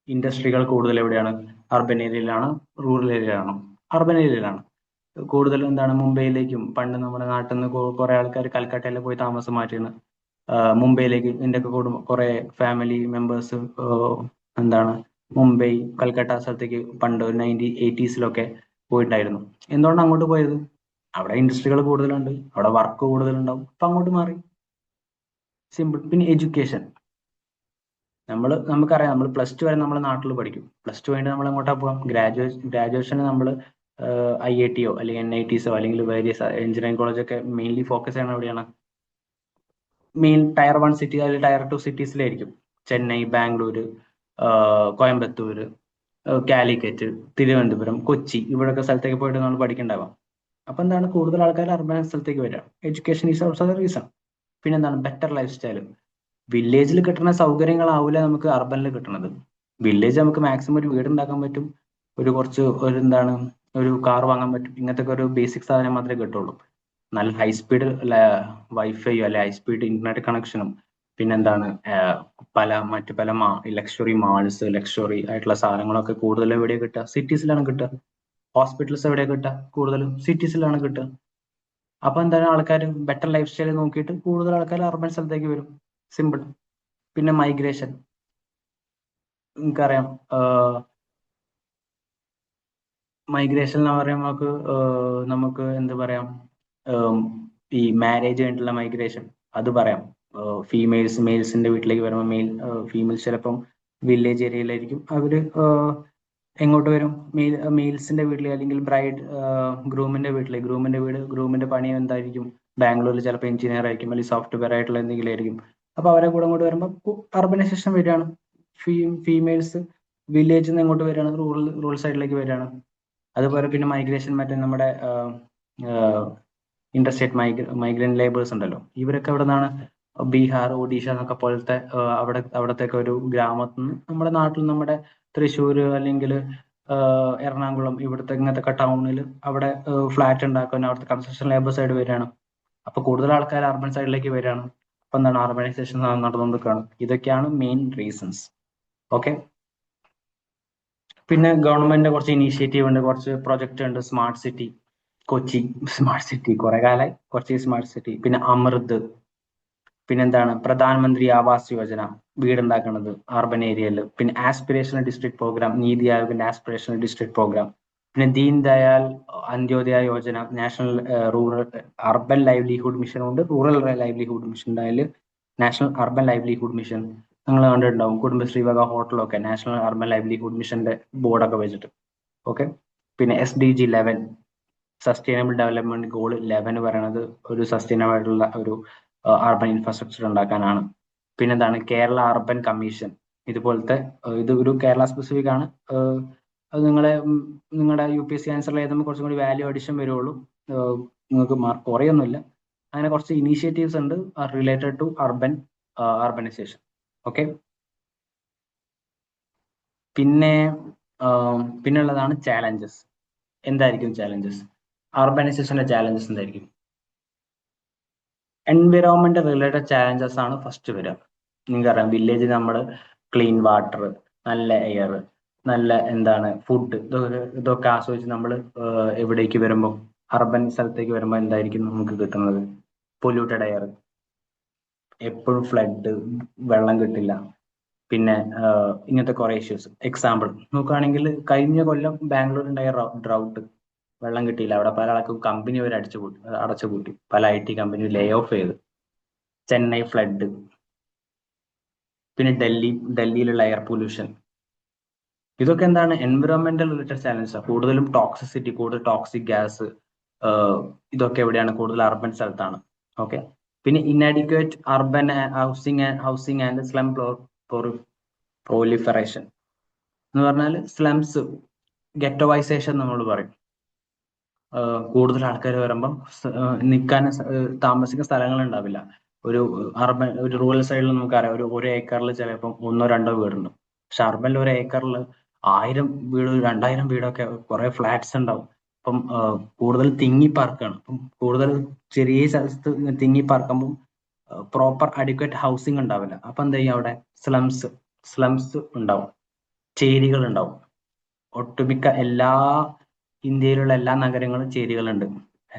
ഇൻഡസ്ട്രികൾ കൂടുതൽ എവിടെയാണ്? അർബൻ ഏരിയയിലാണോ റൂറൽ ഏരിയയിലാണോ? അർബൻ ഏരിയയിലാണ്. കൂടുതൽ മുംബൈയിലേക്കും, പണ്ട് നമ്മുടെ നാട്ടിൽ നിന്ന് കുറെ ആൾക്കാർ കൽക്കട്ടയിൽ പോയി താമസം മാറ്റിയാണ് മുംബൈയിലേക്ക്. എൻ്റെ ഒക്കെ കുറെ ഫാമിലി മെമ്പേഴ്സ് മുംബൈ, കൽക്കട്ട സ്ഥലത്തേക്ക് പണ്ട് 1980s പോയിട്ടായിരുന്നു. എന്തുകൊണ്ടാണ് അങ്ങോട്ട് പോയത്? അവിടെ ഇൻഡസ്ട്രികൾ കൂടുതലുണ്ട്, അവിടെ വർക്ക് കൂടുതലുണ്ടാവും, അപ്പൊ അങ്ങോട്ട് മാറി. സിമ്പിൾ. പിന്നെ എഡ്യൂക്കേഷൻ. നമുക്കറിയാം, നമ്മൾ +2 വരെ നമ്മുടെ നാട്ടിൽ പഠിക്കും. +2 കഴിഞ്ഞ് നമ്മൾ എങ്ങോട്ടാ പോകാം? ഗ്രാജുവേഷന് നമ്മൾ IIT അല്ലെങ്കിൽ NITs അല്ലെങ്കിൽ വേരിയസ് എഞ്ചിനീയറിംഗ് കോളേജൊക്കെ മെയിൻലി ഫോക്കസ് ചെയ്യണത് എവിടെയാണ്? മെയിൻ ടയർ 1 സിറ്റി അല്ലെങ്കിൽ ടയർ 2 സിറ്റീസിലായിരിക്കും. ചെന്നൈ, ബാംഗ്ലൂർ, കോയമ്പത്തൂർ, കാലിക്കറ്റ്, തിരുവനന്തപുരം, കൊച്ചി, ഇവിടെയൊക്കെ സ്ഥലത്തേക്ക് പോയിട്ട് നമ്മൾ പഠിക്കണ്ടാവാം. അപ്പൊ എന്താണ്, കൂടുതൽ ആൾക്കാർ അർബൻ സ്ഥലത്തേക്ക് വരിക. Education is also the reason. പിന്നെ എന്താണ്, ബെറ്റർ ലൈഫ് സ്റ്റൈൽ. വില്ലേജിൽ കിട്ടുന്ന സൗകര്യങ്ങളാവില്ല നമുക്ക് അർബനിൽ കിട്ടുന്നത്. വില്ലേജ് നമുക്ക് മാക്സിമം ഒരു വീട് ഉണ്ടാക്കാൻ പറ്റും, ഒരു കാർ വാങ്ങാൻ പറ്റും, ഇങ്ങനത്തെ ഒരു ബേസിക് സാധനം മാത്രമേ കിട്ടുള്ളൂ. നല്ല ഹൈ സ്പീഡ് വൈഫൈയോ അല്ലെ ഹൈ സ്പീഡ് ഇന്റർനെറ്റ് കണക്ഷനും, പിന്നെന്താണ് മറ്റു പല ലക്ഷറി മാൾസ്, ലക്ഷറി ആയിട്ടുള്ള സാധനങ്ങളൊക്കെ കൂടുതൽ എവിടെയാണ് കിട്ടുക? സിറ്റീസിലാണ് കിട്ടുക. ഹോസ്പിറ്റൽസ് എവിടെയാണ് കിട്ടുക? കൂടുതലും സിറ്റീസിലാണ് കിട്ടുക. അപ്പൊ എന്താണ്, ആൾക്കാർ ബെറ്റർ ലൈഫ് സ്റ്റൈൽ നോക്കിയിട്ട് കൂടുതൽ ആൾക്കാർ അർബൻ സ്ഥലത്തേക്ക് വരും. സിമ്പിൾ. പിന്നെ മൈഗ്രേഷൻ, നിങ്ങൾക്കറിയാം, മൈഗ്രേഷൻ എന്ന് പറയുമ്പോൾ നമുക്ക് എന്ത് പറയാം, ഈ മാരേജ് കഴിഞ്ഞിട്ടുള്ള മൈഗ്രേഷൻ അത് പറയാം. മെയിൽസിന്റെ വീട്ടിലേക്ക് വരുമ്പോൾ ഫീമെയിൽസ് ചിലപ്പം വില്ലേജ് ഏരിയയിലായിരിക്കും. അവര് എങ്ങോട്ട് വരും? മെയിൽസിന്റെ വീട്ടിൽ, അല്ലെങ്കിൽ ഗ്രൂമിന്റെ ഗ്രൂമിന്റെ പണി എന്തായിരിക്കും? ബാംഗ്ലൂരിൽ ചിലപ്പോൾ എഞ്ചിനീയർ ആയിരിക്കും, അല്ലെങ്കിൽ സോഫ്റ്റ്വെയർ ആയിട്ടുള്ള എന്തെങ്കിലും ആയിരിക്കും. അപ്പൊ അവരെ കൂടെ അങ്ങോട്ട് വരുമ്പോൾ അർബനൈസേഷൻ വരികയാണ്. ഫീമെയിൽസ് വില്ലേജിൽ നിന്ന് എങ്ങോട്ട് വരികയാണ്? റൂറൽ സൈഡിലേക്ക് വരികയാണ്. അതുപോലെ പിന്നെ മൈഗ്രേഷൻ, മറ്റേ നമ്മുടെ ഇന്റർസ്റ്റേറ്റ് മൈഗ്രന്റ് ലേബേഴ്സ് ഉണ്ടല്ലോ, ഇവരൊക്കെ എവിടെ നിന്നാണ്? ബീഹാർ, ഒഡീഷ എന്നൊക്കെ പോലത്തെ അവിടത്തേക്ക് ഒരു ഗ്രാമത്തിൽ നിന്ന് നമ്മുടെ നാട്ടിൽ, നമ്മുടെ തൃശ്ശൂർ അല്ലെങ്കിൽ എറണാകുളം, ഇവിടുത്തെ ഇങ്ങനത്തെ ടൗണിൽ അവിടെ ഫ്ലാറ്റ് ഉണ്ടാക്കാൻ അവിടുത്തെ കൺസ്ട്രക്ഷൻ ലേബേഴ്സ് ആയിട്ട് വരികയാണ്. അപ്പൊ കൂടുതൽ ആൾക്കാർ അർബൻ സൈഡിലേക്ക് വരികയാണ്. അപ്പൊ എന്താണ്, അർബനൈസേഷൻ നടന്നുകൊണ്ടിരിക്കുകയാണ്. ഇതൊക്കെയാണ് മെയിൻ റീസൺസ്. ഓക്കെ. പിന്നെ ഗവൺമെന്റിന്റെ കുറച്ച് ഇനീഷ്യേറ്റീവ് ഉണ്ട്, കുറച്ച് പ്രൊജക്ട് ഉണ്ട്. Smart city Kochi, smart city കുറെ കാലമായി കൊച്ചി സ്മാർട്ട് സിറ്റി. പിന്നെ അമൃത്, പിന്നെന്താണ് പ്രധാനമന്ത്രി ആവാസ് യോജന, വീടുണ്ടാക്കുന്നത് അർബൻ ഏരിയയിൽ. പിന്നെ ആസ്പിറേഷണൽ ഡിസ്ട്രിക്ട് പ്രോഗ്രാം, നീതി ആയോഗിന്റെ ആസ്പിറേഷണൽ ഡിസ്ട്രിക്ട് പ്രോഗ്രാം. പിന്നെ Deen Dayal Antyodaya Yojana, national urban livelihood mission ഉണ്ട്, റൂറൽ ലൈവ്ലിഹുഡ് മിഷൻ ഉണ്ടായാല് നാഷണൽ അർബൻ ലൈവ്ലിഹുഡ് മിഷൻ. നിങ്ങൾ കണ്ടിട്ടുണ്ടാവും കുടുംബശ്രീ വക ഹോട്ടലൊക്കെ നാഷണൽ അർബൻ ലൈവ്ലിഹുഡ് മിഷന്റെ ബോർഡൊക്കെ വെച്ചിട്ട്. ഓക്കെ. പിന്നെ SDG 11, സസ്റ്റൈനബിൾ ഡെവലപ്മെന്റ് ഗോൾ 11 പറയുന്നത് ഒരു സസ്റ്റൈനബിൾ ആയിട്ടുള്ള ഒരു അർബൻ ഇൻഫ്രാസ്ട്രക്ചർ ഉണ്ടാക്കാനാണ്. പിന്നെന്താണ് കേരള അർബൻ കമ്മീഷൻ. ഇത് ഒരു കേരള സ്പെസിഫിക് ആണ്. അത് നിങ്ങളുടെ UPSC ആൻസറിൽ എഴുതുമ്പോൾ കുറച്ചും കൂടി വാല്യൂ അഡിഷൻ വരുള്ളൂ. നിങ്ങൾക്ക് മാർക്ക് കുറയൊന്നുമില്ല. അങ്ങനെ കുറച്ച് ഇനീഷ്യേറ്റീവ്സ് ഉണ്ട് റിലേറ്റഡ് ടു അർബനൈസേഷൻ. ഓക്കെ. പിന്നുള്ളതാണ് ചാലഞ്ചസ്. എന്തായിരിക്കും ചാലഞ്ചസ്? അർബനൈസേഷന്റെ ചാലഞ്ചസ് എന്തായിരിക്കും? എൻവിറോൺമെന്റ് റിലേറ്റഡ് ചാലഞ്ചസ് ആണ് ഫസ്റ്റ് വരിക. നിങ്ങൾക്കറിയാം, വില്ലേജിൽ നമ്മൾ ക്ലീൻ വാട്ടർ, നല്ല എയർ, നല്ല ഫുഡ്, ഇതൊക്കെ ആസ്വദിച്ച് നമ്മൾ എവിടേക്ക് വരുമ്പോൾ, അർബൻ സ്ഥലത്തേക്ക് വരുമ്പോൾ എന്തായിരിക്കും നമുക്ക് കിട്ടുന്നത്? പൊല്യൂട്ടഡ് എയർ, എപ്പോഴും ഫ്ലഡ്, വെള്ളം കിട്ടില്ല. പിന്നെ ഇങ്ങനത്തെ കുറെ ഇഷ്യൂസ്. എക്സാമ്പിൾ നോക്കുകയാണെങ്കിൽ കഴിഞ്ഞ കൊല്ലം ബാംഗ്ലൂർ ഉണ്ടായ ഡ്രൗട്ട്, വെള്ളം കിട്ടിയില്ല. അവിടെ പല ആൾക്കും കമ്പനി വരെ അടച്ചുപൂട്ടി, പല IT കമ്പനി ലേ ഓഫ് ചെയ്ത്. ചെന്നൈ ഫ്ലഡ്. പിന്നെ ഡൽഹിയിലുള്ള എയർ പൊല്യൂഷൻ. ഇതൊക്കെ എന്താണ്? Environmental related challenges. കൂടുതലും ടോക്സിസിറ്റി, കൂടുതൽ ടോക്സിക് ഗ്യാസ്, ഇതൊക്കെ എവിടെയാണ്? കൂടുതൽ അർബൻ സ്ഥലത്താണ്. ഓക്കെ. പിന്നെ inadequate urban housing and slum proliferation എന്ന് പറഞ്ഞാൽ സ്ലംസ്, ഗെറ്റോവൈസേഷൻ നമ്മൾ പറയും. കൂടുതൽ ആൾക്കാർ വരുമ്പം താമസിക്കുന്ന സ്ഥലങ്ങൾ ഉണ്ടാവില്ല. ഒരു റൂറൽ സൈഡിൽ നമുക്കറിയാം, ഒരു ഏക്കറിൽ ചിലപ്പം 1-2 വീടുണ്ട്. പക്ഷെ അർബനിൽ ഒരു ഏക്കറിൽ 1000 വീട്, 2000 വീടൊക്കെ, കുറെ ഫ്ലാറ്റ്സ് ഉണ്ടാവും. അപ്പം കൂടുതൽ തിങ്ങിപ്പാർക്കാണ്. അപ്പം കൂടുതൽ ചെറിയ സ്ഥലത്ത് തിങ്ങിപ്പാർക്കുമ്പോൾ പ്രോപ്പർ അഡിക്വേറ്റ് ഹൗസിംഗ് ഉണ്ടാവില്ല. അപ്പൊ എന്താ ചെയ്യും? അവിടെ സ്ലംസ് ഉണ്ടാവും, ചേരികൾ ഉണ്ടാവും. ഒട്ടുമിക്ക ഇന്ത്യയിലുള്ള എല്ലാ നഗരങ്ങളും ചേരികളുണ്ട്.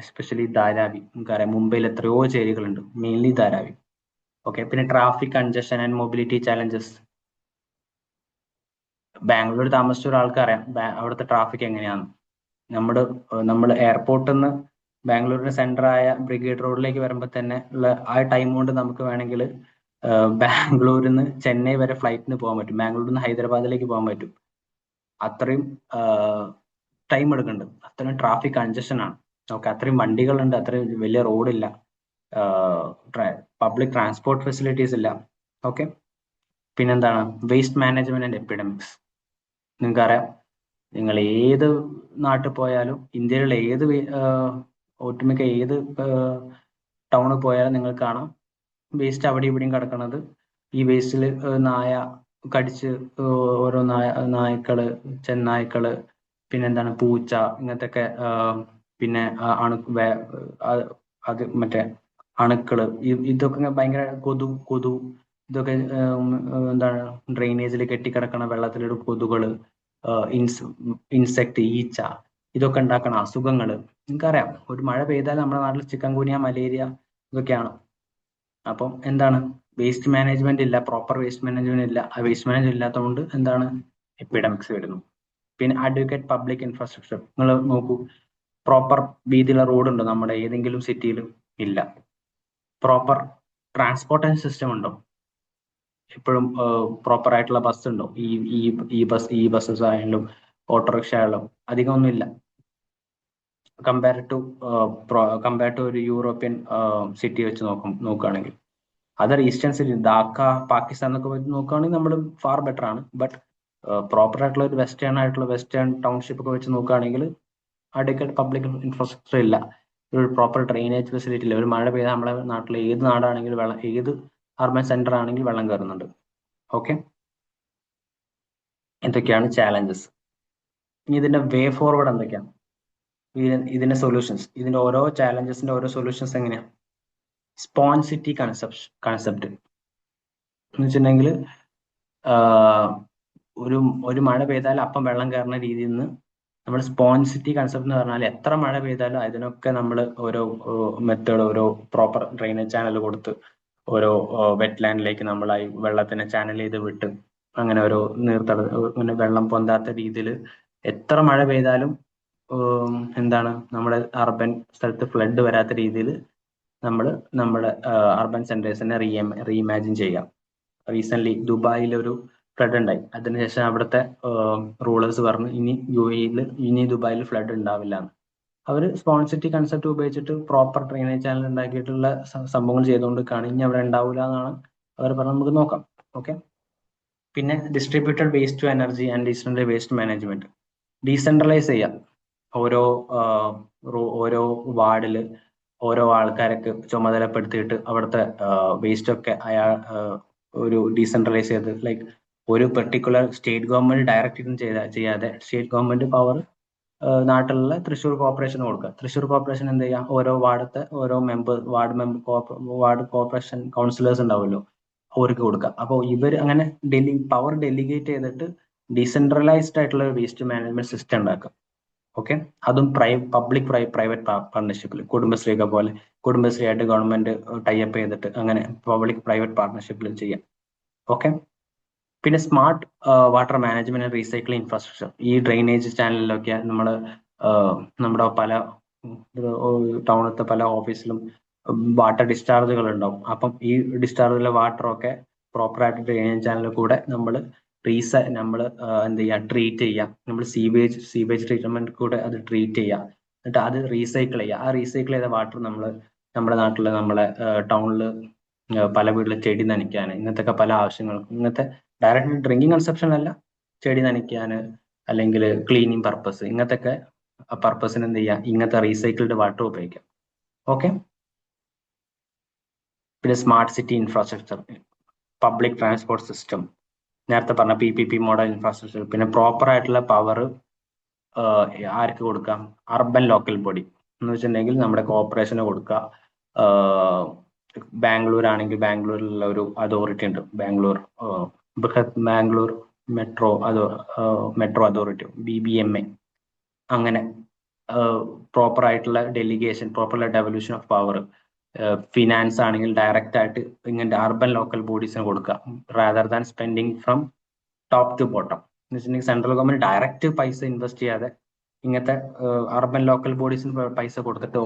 എസ്പെഷ്യലി ധാരാവി, നമുക്കറിയാം മുംബൈയിൽ എത്രയോ ചേരികളുണ്ട്, മെയിൻലി ധാരാവി. ഓക്കെ. പിന്നെ traffic congestion and mobility challenges. Bangalore താമസിച്ച ഒരാൾക്കറിയാം അവിടുത്തെ ട്രാഫിക് എങ്ങനെയാണ്. നമ്മൾ എയർപോർട്ടിൽ നിന്ന് ബാംഗ്ലൂരിന്റെ സെന്ററായ ബ്രിഗേഡ് റോഡിലേക്ക് വരുമ്പോൾ തന്നെ ഉള്ള ആ ടൈം കൊണ്ട് നമുക്ക് വേണമെങ്കിൽ ബാംഗ്ലൂരിൽ നിന്ന് ചെന്നൈ വരെ ഫ്ലൈറ്റിന് പോകാൻ പറ്റും, ബാംഗ്ലൂരിൽ നിന്ന് ഹൈദരാബാദിലേക്ക് പോകാൻ പറ്റും. അത്രയും ടൈം എടുക്കുന്നുണ്ട്, അത്രയും ട്രാഫിക് കൺജഷൻ ആണ്. ഓക്കെ, അത്രയും വണ്ടികളുണ്ട്, അത്രയും വലിയ റോഡില്ല, പബ്ലിക് ട്രാൻസ്പോർട്ട് ഫെസിലിറ്റീസ് ഇല്ല. ഓക്കെ, പിന്നെന്താണ് വേസ്റ്റ് മാനേജ്മെന്റ് ആൻഡ് എപ്പിഡമിക്സ്. നിങ്ങൾക്കറിയാം, നിങ്ങൾ ഏത് നാട്ടിൽ പോയാലും, ഇന്ത്യയിലുള്ള ഏത് ഒട്ടുമിക്ക ഏത് ടൗണിൽ പോയാലും നിങ്ങൾ കാണാം വേസ്റ്റ് അവിടെ ഇവിടെയും കിടക്കണത്. ഈ വേസ്റ്റിൽ നായ കടിച്ച് ഓരോ നായ്ക്കള്, ചെന്നായ്ക്കള്, പിന്നെന്താണ് പൂച്ച, ഇങ്ങനത്തെ ഒക്കെ, പിന്നെ അത് മറ്റേ അണുക്കള്, ഇതൊക്കെ ഭയങ്കര കൊതു ഇതൊക്കെ എന്താണ് ഡ്രെയിനേജിൽ കെട്ടിക്കിടക്കണ വെള്ളത്തിലൊരു കൊതുകള്, ഇൻസെക്ട്, ഈച്ച, ഇതൊക്കെ ഉണ്ടാക്കണ അസുഖങ്ങള്. നിങ്ങൾക്കറിയാം, ഒരു മഴ പെയ്താൽ നമ്മുടെ നാട്ടിൽ ചിക്കൻ ഗുനിയ, മലേറിയ ഇതൊക്കെയാണ്. അപ്പം എന്താണ്, വേസ്റ്റ് മാനേജ്മെന്റ് ഇല്ല, പ്രോപ്പർ വേസ്റ്റ് മാനേജ്മെന്റ് ഇല്ല. ആ വേസ്റ്റ് മാനേജ്മെന്റ് ഇല്ലാത്തതുകൊണ്ട് എന്താണ് എപ്പിഡമിക്സ് വരുന്നു. പിന്നെ അഡ്വക്കേറ്റ് പബ്ലിക് ഇൻഫ്രാസ്ട്രക്ചർ. നിങ്ങൾ നോക്കൂ, പ്രോപ്പർ വീതിയുള്ള റോഡ് ഉണ്ടോ നമ്മുടെ ഏതെങ്കിലും സിറ്റിയിലും? ഇല്ല. പ്രോപ്പർ ട്രാൻസ്പോർട്ടേഷൻ സിസ്റ്റം ഉണ്ടോ? എപ്പോഴും പ്രോപ്പർ ആയിട്ടുള്ള ബസ് ഉണ്ടോ? ഈ ബസ്സസ് ആയാലും ഓട്ടോറിക്ഷ ആയാലും അധികം ഒന്നും ഇല്ല. കമ്പയർ ടു ഒരു യൂറോപ്യൻ സിറ്റി വെച്ച് നോക്കുകയാണെങ്കിൽ. Other eastern city, Dhaka, Pakistan എന്നൊക്കെ വെച്ച് നോക്കുകയാണെങ്കിൽ നമ്മൾ ഫാർ ബെറ്റർ ആണ്. ബട്ട് പ്രോപ്പർ ആയിട്ടുള്ള ഒരു വെസ്റ്റേൺ ടൗൺഷിപ്പ് ഒക്കെ വെച്ച് നോക്കുകയാണെങ്കിൽ അഡിക്വേറ്റ് പബ്ലിക് ഇൻഫ്രാസ്ട്രക്ചർ ഇല്ല, ഒരു പ്രോപ്പർ ഡ്രെയിനേജ് ഫെസിലിറ്റി ഇല്ല. ഒരു മഴ പെയ്താൽ നമ്മുടെ നാട്ടിലെ ഏത് നാടാണെങ്കിലും വെള്ളം, ഏത് അർബൻ സെന്റർ ആണെങ്കിൽ വെള്ളം കയറുന്നുണ്ട്. ഓക്കെ, എന്തൊക്കെയാണ് ചാലഞ്ചസ്? ഇനി ഇതിന്റെ വേ ഫോർവേഡ് എന്തൊക്കെയാണ്? ഇതിന്റെ സൊല്യൂഷൻസ്, ഇതിന്റെ ഓരോ ചാലഞ്ചസിന്റെ ഓരോ സൊല്യൂഷൻസ് എങ്ങനെയാണ്? സ്പോഞ്ച് സിറ്റി കൺസെപ്റ്റ് എന്ന് വെച്ചിട്ടുണ്ടെങ്കിൽ, ഒരു മഴ പെയ്താൽ അപ്പം വെള്ളം കയറുന്ന രീതിയിൽ നിന്ന് നമ്മൾ സ്പോഞ്ച് സിറ്റി കൺസെപ്റ്റ് എന്ന് പറഞ്ഞാൽ, എത്ര മഴ പെയ്താലും അതിനൊക്കെ നമ്മൾ ഓരോ മെത്തേഡ്, ഓരോ പ്രോപ്പർ ഡ്രെയിനേജ് ചാനൽ കൊടുത്ത് ഓരോ വെറ്റ്ലാൻഡിലേക്ക് നമ്മളായി വെള്ളത്തിനെ ചാനൽ ചെയ്ത് വിട്ട്, അങ്ങനെ ഓരോ ഇങ്ങനെ വെള്ളം പൊന്താത്ത രീതിയിൽ എത്ര മഴ പെയ്താലും എന്താണ് നമ്മുടെ അർബൻ സ്ഥലത്ത് ഫ്ലഡ് വരാത്ത രീതിയിൽ നമ്മൾ നമ്മുടെ അർബൻ സെന്റേഴ്സിനെ റീഇമാജിൻ ചെയ്യാം. റീസെന്റ് ദുബായിൽ ഒരു ഫ്ലഡ് ഉണ്ടായി. അതിനുശേഷം അവിടുത്തെ റൂളേഴ്സ് പറഞ്ഞു ഇനി ദുബായിൽ ഫ്ലഡ് ഉണ്ടാവില്ല എന്ന്. അവർ സ്പോഞ്ച് സിറ്റി കൺസെപ്റ്റ് ഉപയോഗിച്ചിട്ട് പ്രോപ്പർ ഡ്രെയിനേജ് ചാനൽ ഉണ്ടാക്കിയിട്ടുള്ള സംഭവങ്ങൾ ചെയ്തുകൊണ്ടിരിക്കുകയാണ്. ഇനി അവിടെ ഉണ്ടാവില്ല എന്നാണ് അവർ പറഞ്ഞത്. നമുക്ക് നോക്കാം. ഓക്കെ, പിന്നെ distributed waste to energy and decentralise waste management. Decentralise ചെയ്യാം. ഓരോ വാർഡിൽ ഓരോ ആൾക്കാരൊക്കെ ചുമതലപ്പെടുത്തിയിട്ട് അവിടുത്തെ വേസ്റ്റ് ഒക്കെ ഒരു ഡീസെൻട്രലൈസ് ചെയ്ത്, ലൈക്ക് ഒരു പെർട്ടിക്കുലർ സ്റ്റേറ്റ് ഗവൺമെന്റ് ഡയറക്റ്റ് ചെയ്യാതെ സ്റ്റേറ്റ് ഗവൺമെന്റ് പവർ നാട്ടിലുള്ള തൃശ്ശൂർ കോർപ്പറേഷൻ കൊടുക്കുക. തൃശ്ശൂർ കോർപ്പറേഷൻ എന്ത് ചെയ്യുക, ഓരോ വാർഡത്തെ ഓരോ വാർഡ് കോർപ്പറേഷൻ കൗൺസിലേഴ്സ് ഉണ്ടാവുമല്ലോ, അവർക്ക് കൊടുക്കുക. അപ്പോൾ ഇവർ അങ്ങനെ പവർ ഡെലിഗേറ്റ് ചെയ്തിട്ട് ഡീസെൻട്രലൈസ്ഡ് ആയിട്ടുള്ള വേസ്റ്റ് മാനേജ്മെന്റ് സിസ്റ്റം ഉണ്ടാക്കുക. ഓക്കെ, അതും പബ്ലിക് പ്രൈവറ്റ് പാർട്ണർഷിപ്പിൽ, കുടുംബശ്രീയൊക്കെ പോലെ കുടുംബശ്രീ ആയിട്ട് ഗവൺമെന്റ് ടൈപ്പ് ചെയ്തിട്ട് അങ്ങനെ പബ്ലിക് പ്രൈവറ്റ് പാർട്ണർഷിപ്പിൽ ചെയ്യാം. ഓക്കെ, പിന്നെ smart water management and recycling infrastructure. ഈ ഡ്രെയിനേജ് ചാനലിലൊക്കെ നമ്മുടെ പല ടൗണത്തെ പല ഓഫീസിലും വാട്ടർ ഡിസ്ചാർജുകൾ ഉണ്ടാവും. അപ്പം ഈ ഡിസ്ചാർജിലെ വാട്ടർ ഒക്കെ പ്രോപ്പർ ആയിട്ട് ഡ്രെയിനേജ് ചാനലിൽ കൂടെ നമ്മൾ എന്ത് ചെയ്യുക, ട്രീറ്റ് ചെയ്യാം. നമ്മൾ സീവേജ് ട്രീറ്റ്മെന്റ് കൂടെ അത് ട്രീറ്റ് ചെയ്യാം. എന്നിട്ട് അത് റീസൈക്കിൾ ചെയ്യുക. ആ റീസൈക്കിൾ ചെയ്ത വാട്ടർ നമ്മുടെ നാട്ടിൽ, നമ്മളെ ടൗണിൽ പല വീട്ടിൽ ചെടി നനയ്ക്കാൻ, ഇങ്ങനത്തെ പല ആവശ്യങ്ങൾക്കും, ഇങ്ങനത്തെ ഡയറക്റ്റ് ഡ്രിങ്കിങ് കൺസെപ്ഷൻ അല്ല, ചെടി നനയ്ക്കാൻ അല്ലെങ്കിൽ ക്ലീനിങ് പർപ്പസ്, ഇങ്ങനത്തെ പർപ്പസിന് എന്ത് ചെയ്യാം, ഇങ്ങനത്തെ റീസൈക്കിൾഡ് വാട്ടർ ഉപയോഗിക്കാം. ഓക്കെ, പിന്നെ smart city infrastructure, public transport system, നേരത്തെ പറഞ്ഞ PPP മോഡൽ ഇൻഫ്രാസ്ട്രക്ചർ. പിന്നെ പ്രോപ്പർ ആയിട്ടുള്ള പവർ ആർക്ക് കൊടുക്കാം? അർബൻ ലോക്കൽ ബോഡി എന്ന് വെച്ചിട്ടുണ്ടെങ്കിൽ നമ്മുടെ കോർപ്പറേഷന് കൊടുക്കുക. ബാംഗ്ലൂർ ആണെങ്കിൽ ബാംഗ്ലൂരിലുള്ള ഒരു അതോറിറ്റി ഉണ്ട്, ബാംഗ്ലൂർ മെട്രോ അതോറിറ്റി, BBMA. അങ്ങനെ പ്രോപ്പർ ആയിട്ടുള്ള delegation, proper devolution of power. Finance ആണെങ്കിൽ ഡയറക്റ്റ് ആയിട്ട് ഇങ്ങനത്തെ അർബൻ ലോക്കൽ ബോഡീസിന് കൊടുക്കുക, rather than spending from top to bottom. എന്ന് വെച്ചിട്ടുണ്ടെങ്കിൽ സെൻട്രൽ ഗവൺമെന്റ് ഡയറക്റ്റ് പൈസ ഇൻവെസ്റ്റ് ചെയ്യാതെ ഇങ്ങനത്തെ അർബൻ ലോക്കൽ ബോഡീസിന് പൈസ കൊടുത്തിട്ട്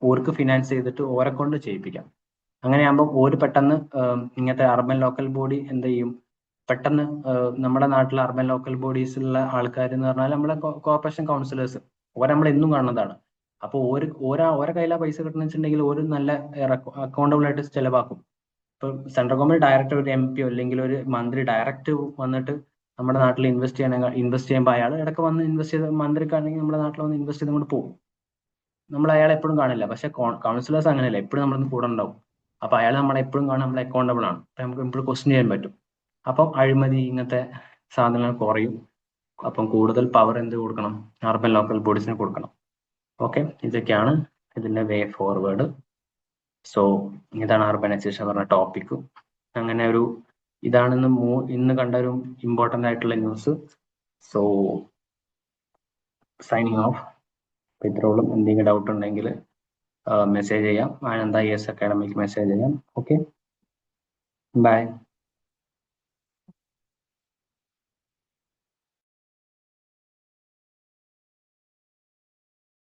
ഓർക്ക് ഫിനാൻസ് ചെയ്തിട്ട് ഓരെ കൊണ്ട് ചെയ്യിപ്പിക്കാം. അങ്ങനെയാകുമ്പോൾ ഒരു പെട്ടെന്ന് ഇങ്ങനത്തെ അർബൻ ലോക്കൽ ബോഡി എന്ത് ചെയ്യും, പെട്ടെന്ന് നമ്മുടെ നാട്ടിലെ അർബൻ ലോക്കൽ ബോഡീസിലുള്ള ആൾക്കാർ എന്ന് പറഞ്ഞാൽ നമ്മളെ കോർപ്പറേഷൻ കൗൺസിലേഴ്സ്, ഓരെ നമ്മൾ എന്നും കാണുന്നതാണ്. അപ്പോൾ ഓരോ കയ്യിലാ പൈസ കിട്ടണമെന്ന് വെച്ചിട്ടുണ്ടെങ്കിൽ ഒരു നല്ല അക്കൗണ്ടബിൾ ആയിട്ട് ചെലവാക്കും. ഇപ്പൊ സെൻട്രൽ ഗവൺമെന്റ് ഡയറക്റ്റ് ഒരു MP അല്ലെങ്കിൽ ഒരു മന്ത്രി ഡയറക്റ്റ് വന്നിട്ട് നമ്മുടെ നാട്ടിൽ ഇൻവെസ്റ്റ് ചെയ്യുമ്പോൾ അയാൾ ഇടയ്ക്ക് വന്ന് ഇൻവെസ്റ്റ് ചെയ്ത്, മന്ത്രിക്കാണെങ്കിൽ നമ്മുടെ നാട്ടിൽ വന്ന് ഇൻവെസ്റ്റ് ചെയ്തുകൊണ്ട് പോകും. നമ്മൾ അയാളെ എപ്പോഴും കാണില്ല. പക്ഷെ കൗൺസിലേഴ്സ് അങ്ങനെയല്ല, എപ്പോഴും നമ്മുടെ കൂടെ ഉണ്ടാവും. അപ്പൊ അയാൾ നമ്മളെ എപ്പോഴും കാണാൻ നമ്മൾ അക്കൗണ്ടബിൾ ആണ്. അപ്പൊ നമുക്ക് എപ്പോഴും ക്വസ്റ്റ്യൻ ചെയ്യാൻ പറ്റും. അപ്പം അഴിമതി ഇങ്ങനത്തെ സാധനങ്ങൾ കുറയും. അപ്പം കൂടുതൽ പവർ എന്ത് കൊടുക്കണം, അർബൻ ലോക്കൽ ബോഡീസിന് കൊടുക്കണം. ഓക്കെ, ഇതൊക്കെയാണ് ഇതിന്റെ വേ ഫോർവേഡ്. സോ ഇതാണ് അർബനൈസേഷൻ പറഞ്ഞ ടോപ്പിക്. അങ്ങനെ ഒരു ഇതാണ് ഇന്ന് കണ്ട ഒരു ഇമ്പോർട്ടന്റ് ആയിട്ടുള്ള ന്യൂസ്. So signing off. ഇത്രയോളം. എന്തെങ്കിലും ഡൗട്ട് ഉണ്ടെങ്കിൽ മെസ്സേജ് ചെയ്യാം. ആനന്ദ IAS അക്കാഡമിക്ക് മെസ്സേജ് ചെയ്യാം. Okay, by.